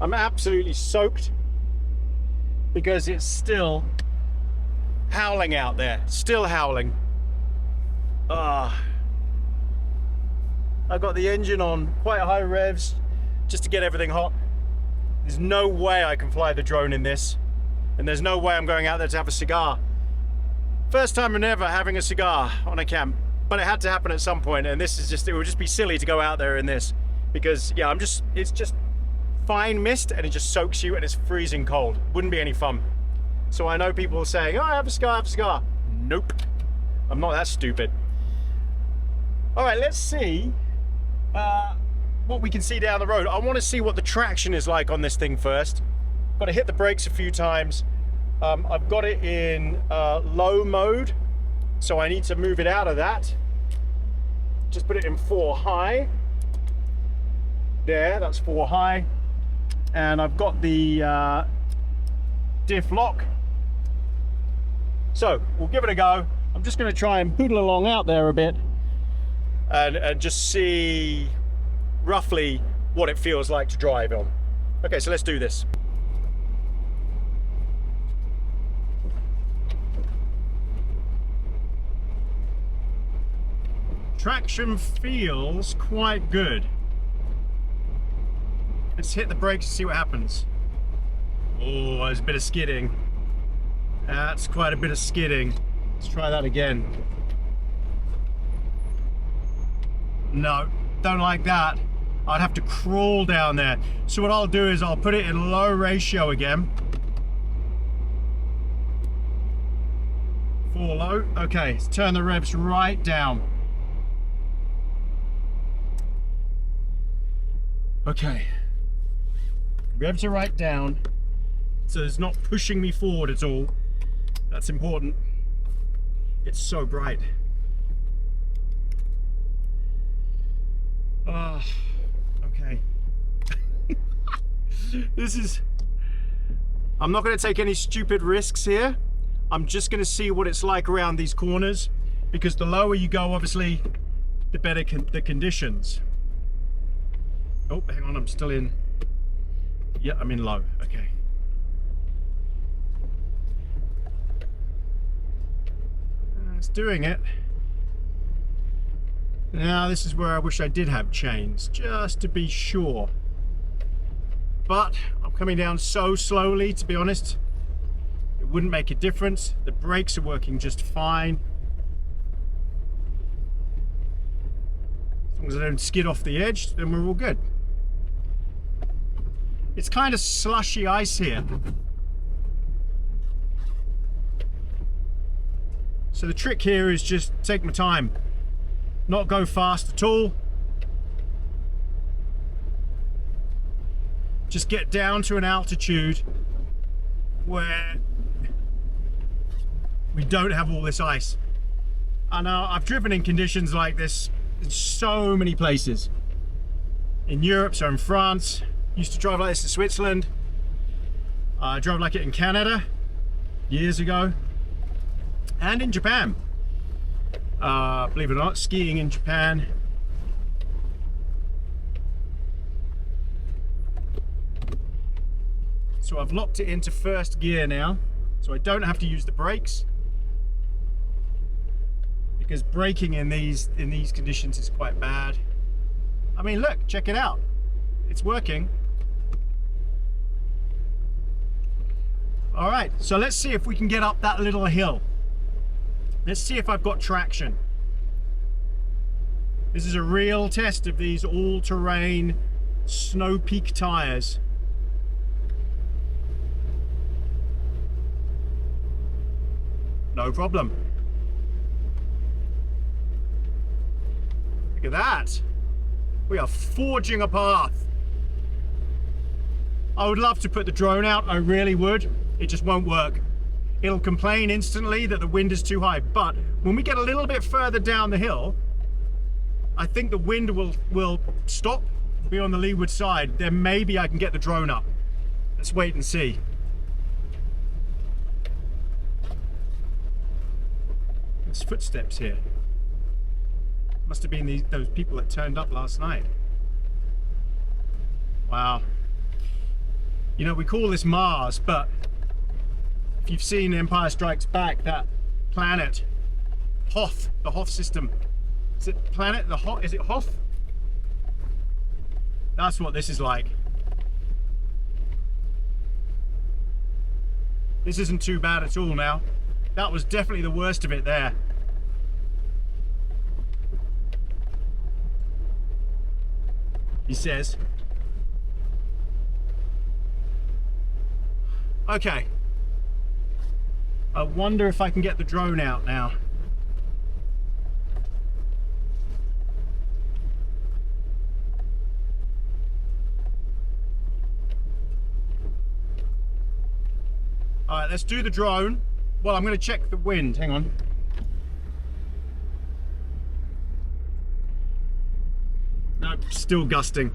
I'm absolutely soaked because it's still howling out there, still howling. I've got the engine on quite high revs just to get everything hot. There's no way I can fly the drone in this, and there's no way I'm going out there to have a cigar. First time ever having a cigar on a camp, but it had to happen at some point, and this is just, it would just be silly to go out there in this because, yeah, it's just fine mist and it just soaks you and it's freezing cold. Wouldn't be any fun. So I know people saying, oh, I have a cigar, I have a cigar. Nope, I'm not that stupid. All right, let's see what we can see down the road. I want to see what the traction is like on this thing first. Got to hit the brakes a few times. I've got it in low mode, so I need to move it out of that. Just put it in 4 high. There, that's 4 high. And I've got the diff lock. So we'll give it a go. I'm just going to try and poodle along out there a bit and just see roughly what it feels like to drive on. Okay, so let's do this. Traction feels quite good. Let's hit the brakes and see what happens. Oh, there's a bit of skidding. That's quite a bit of skidding. Let's try that again. No, don't like that. I'd have to crawl down there. So what I'll do is I'll put it in low ratio again. 4 low. Okay, let's turn the revs right down. Okay. Revs are right down, so it's not pushing me forward at all. That's important. It's so bright. Okay. I'm not going to take any stupid risks here. I'm just going to see what it's like around these corners, because the lower you go, obviously, the better the conditions. Oh, hang on, I'm still in. Yeah, I'm in low. Okay. It's doing it. Now this is where I wish I did have chains, just to be sure. But I'm coming down so slowly, to be honest, it wouldn't make a difference. The brakes are working just fine. As long as I don't skid off the edge, then we're all good. It's kind of slushy ice here. So the trick here is just take my time, not go fast at all. Just get down to an altitude where we don't have all this ice. I know I've driven in conditions like this in so many places. In Europe, so in France, used to drive like this in Switzerland. I drove like it in Canada years ago, and in Japan. Believe it or not, skiing in Japan. So I've locked it into first gear now, so I don't have to use the brakes, because braking in these conditions is quite bad. I mean, look, check it out. It's working. All right, so let's see if we can get up that little hill. Let's see if I've got traction. This is a real test of these all-terrain snow peak tires. No problem. Look at that. We are forging a path. I would love to put the drone out, I really would. It just won't work. It'll complain instantly that the wind is too high. But when we get a little bit further down the hill, I think the wind will stop, be on the leeward side. Then maybe I can get the drone up. Let's wait and see. There's footsteps here. Must have been those people that turned up last night. Wow. You know, we call this Mars, but if you've seen Empire Strikes Back, that planet, Hoth, the Hoth system. Is it planet, the Hoth, is it Hoth? That's what this is like. This isn't too bad at all now. That was definitely the worst of it there. He says. Okay. I wonder if I can get the drone out now. All right, let's do the drone. Well, I'm going to check the wind. Hang on. Nope, still gusting.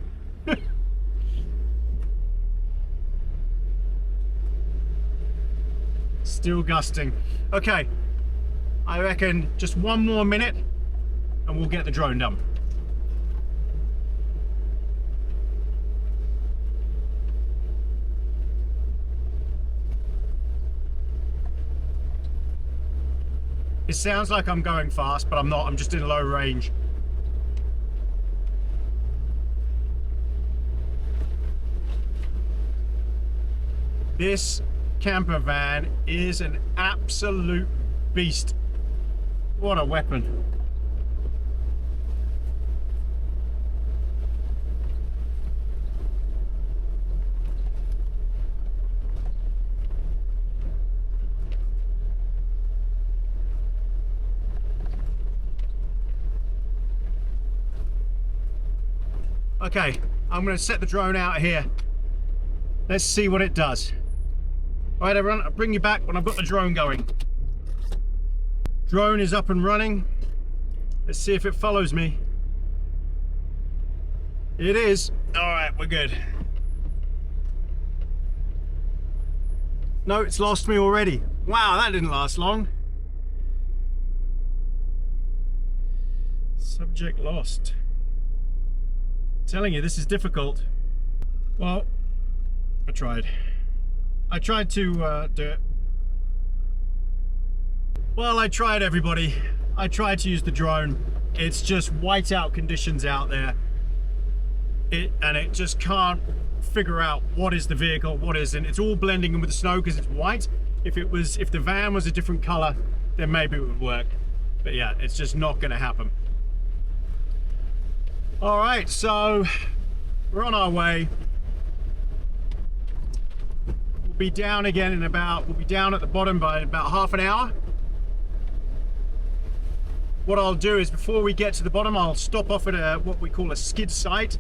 Still gusting. Okay, I reckon just one more minute and we'll get the drone done. It sounds like I'm going fast, but I'm not. I'm just in low range. This camper van is an absolute beast. What a weapon. Okay, I'm going to set the drone out here. Let's see what it does. All right, everyone, I'll bring you back when I've got the drone going. Drone is up and running. Let's see if it follows me. It is. All right, we're good. No, it's lost me already. Wow, that didn't last long. Subject lost. I'm telling you, this is difficult. Well, I tried to do it. Well, I tried, everybody. I tried to use the drone. It's just whiteout conditions out there. And it just can't figure out what is the vehicle, what isn't. It's all blending in with the snow because it's white. If the van was a different color, then maybe it would work. But yeah, it's just not gonna happen. All right, so we're on our way. Be down again in we'll be down at the bottom by about half an hour. what I'll do is before we get to the bottom, I'll stop off at what we call a skid site.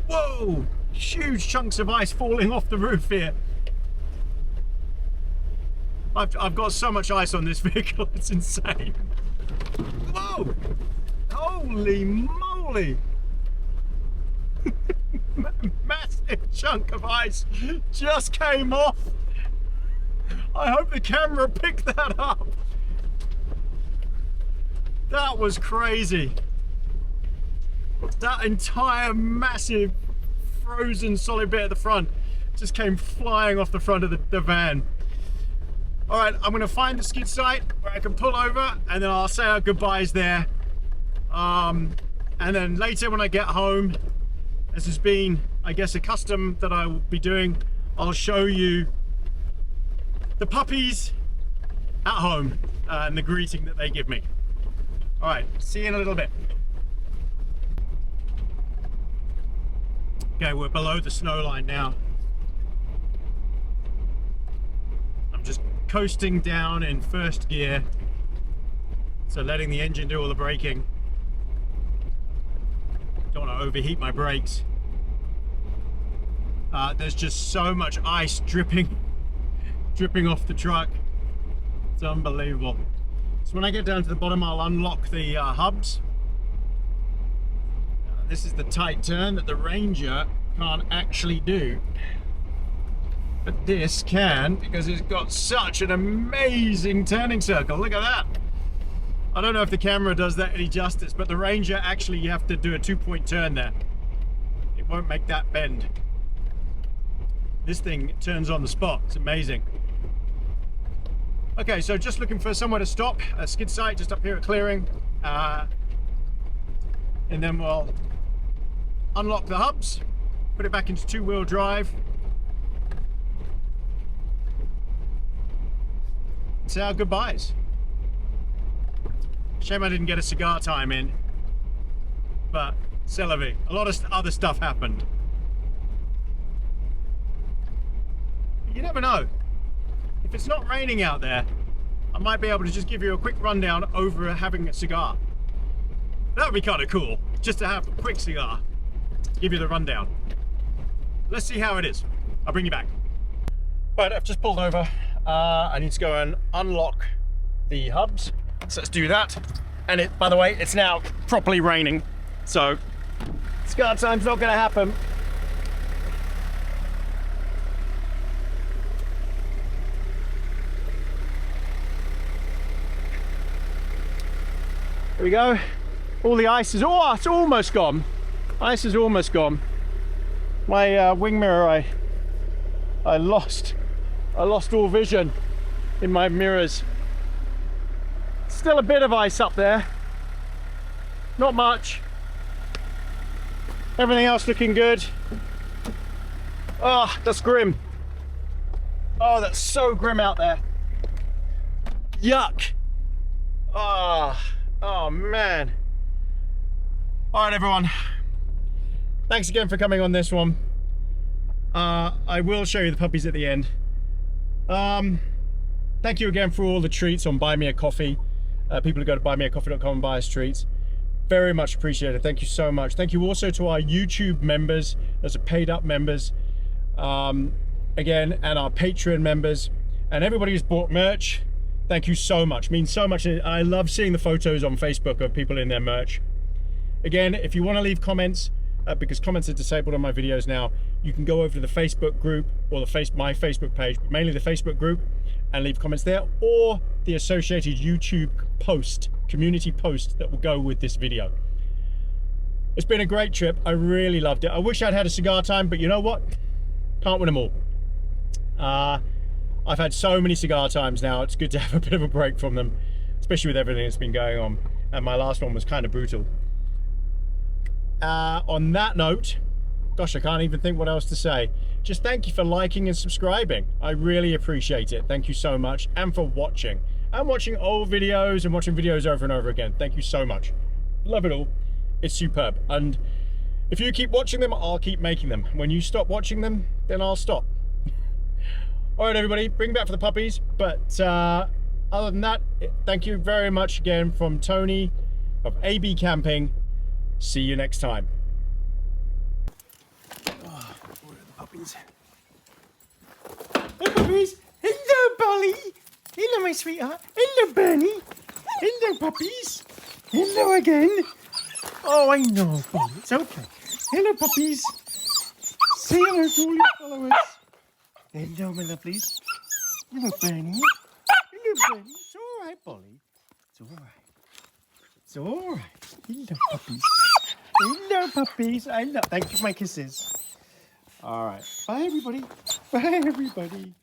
Whoa! Huge chunks of ice falling off the roof here. I've got so much ice on this vehicle, it's insane. Whoa! Holy moly! Massive chunk of ice just came off. I hope the camera picked that up. That was crazy. That entire massive frozen solid bit at the front just came flying off the front of the van. All right, I'm gonna find the skid site where I can pull over and then I'll say our goodbyes there. And then later when I get home, as has been, I guess, a custom that I will be doing, I'll show you the puppies at home and the greeting that they give me. All right, see you in a little bit. Okay, we're below the snow line now. I'm just coasting down in first gear, so letting the engine do all the braking. Don't want to overheat my brakes. There's just so much ice dripping off the truck. It's unbelievable. So when I get down to the bottom, I'll unlock the hubs. This is the tight turn that the Ranger can't actually do, but this can, because it's got such an amazing turning circle. Look at that. I don't know if the camera does that any justice, but the Ranger, actually you have to do a 2-point turn there. It won't make that bend. This thing turns on the spot. It's amazing. Okay, so just looking for somewhere to stop, a skid site just up here at clearing, and then we'll unlock the hubs, put it back into 2-wheel drive, and say our goodbyes. Shame I didn't get a cigar time in, but c'est la vie. A lot of other stuff happened. You never know. If it's not raining out there, I might be able to just give you a quick rundown over having a cigar. That would be kind of cool, just to have a quick cigar, give you the rundown. Let's see how it is. I'll bring you back. Right, I've just pulled over. I need to go and unlock the hubs. So let's do that. And it, by the way, it's now properly raining, so cigar time's not going to happen. There we go. All the ice is, oh, it's almost gone. Ice is almost gone. My wing mirror, I lost all vision in my mirrors. Still a bit of ice up there. Not much. Everything else looking good. Oh, that's grim. Oh, that's so grim out there. Yuck. Oh man. All right, everyone. Thanks again for coming on this one. I will show you the puppies at the end. Thank you again for all the treats on Buy Me a Coffee. People who go to buymeacoffee.com and buy us treats. Very much appreciated. Thank you so much. Thank you also to our YouTube members, those are paid up members, again, and our Patreon members, and everybody who's bought merch. Thank you so much. It means so much. I love seeing the photos on Facebook of people in their merch. Again, if you want to leave comments, because comments are disabled on my videos now, you can go over to the Facebook group or my Facebook page, but mainly the Facebook group, and leave comments there, or the associated YouTube post, community post that will go with this video. It's been a great trip. I really loved it. I wish I'd had a cigar time, but you know what? Can't win them all. I've had so many cigar times now. It's good to have a bit of a break from them, especially with everything that's been going on. And my last one was kind of brutal. On that note, gosh, I can't even think what else to say. Just thank you for liking and subscribing. I really appreciate it. Thank you so much. And for watching. And watching old videos and watching videos over and over again. Thank you so much. Love it all. It's superb. And if you keep watching them, I'll keep making them. When you stop watching them, then I'll stop. All right, everybody, bring back for the puppies. But Other than that, thank you very much again from Tony of AB Camping. See you next time. Oh, where are the puppies? Hey puppies! Hello Bolly! Hello my sweetheart! Hello Bernie! Hello puppies! Hello again! Oh I know Bolly, it's okay. Hello puppies! Say hello to all your followers! Hello my lovelies! Hello Bernie! Hello Bernie! It's alright Bolly! It's alright. It's alright. Hello puppies! Hello puppies! I love. Thank you for my kisses. Alright. Bye everybody! Bye everybody!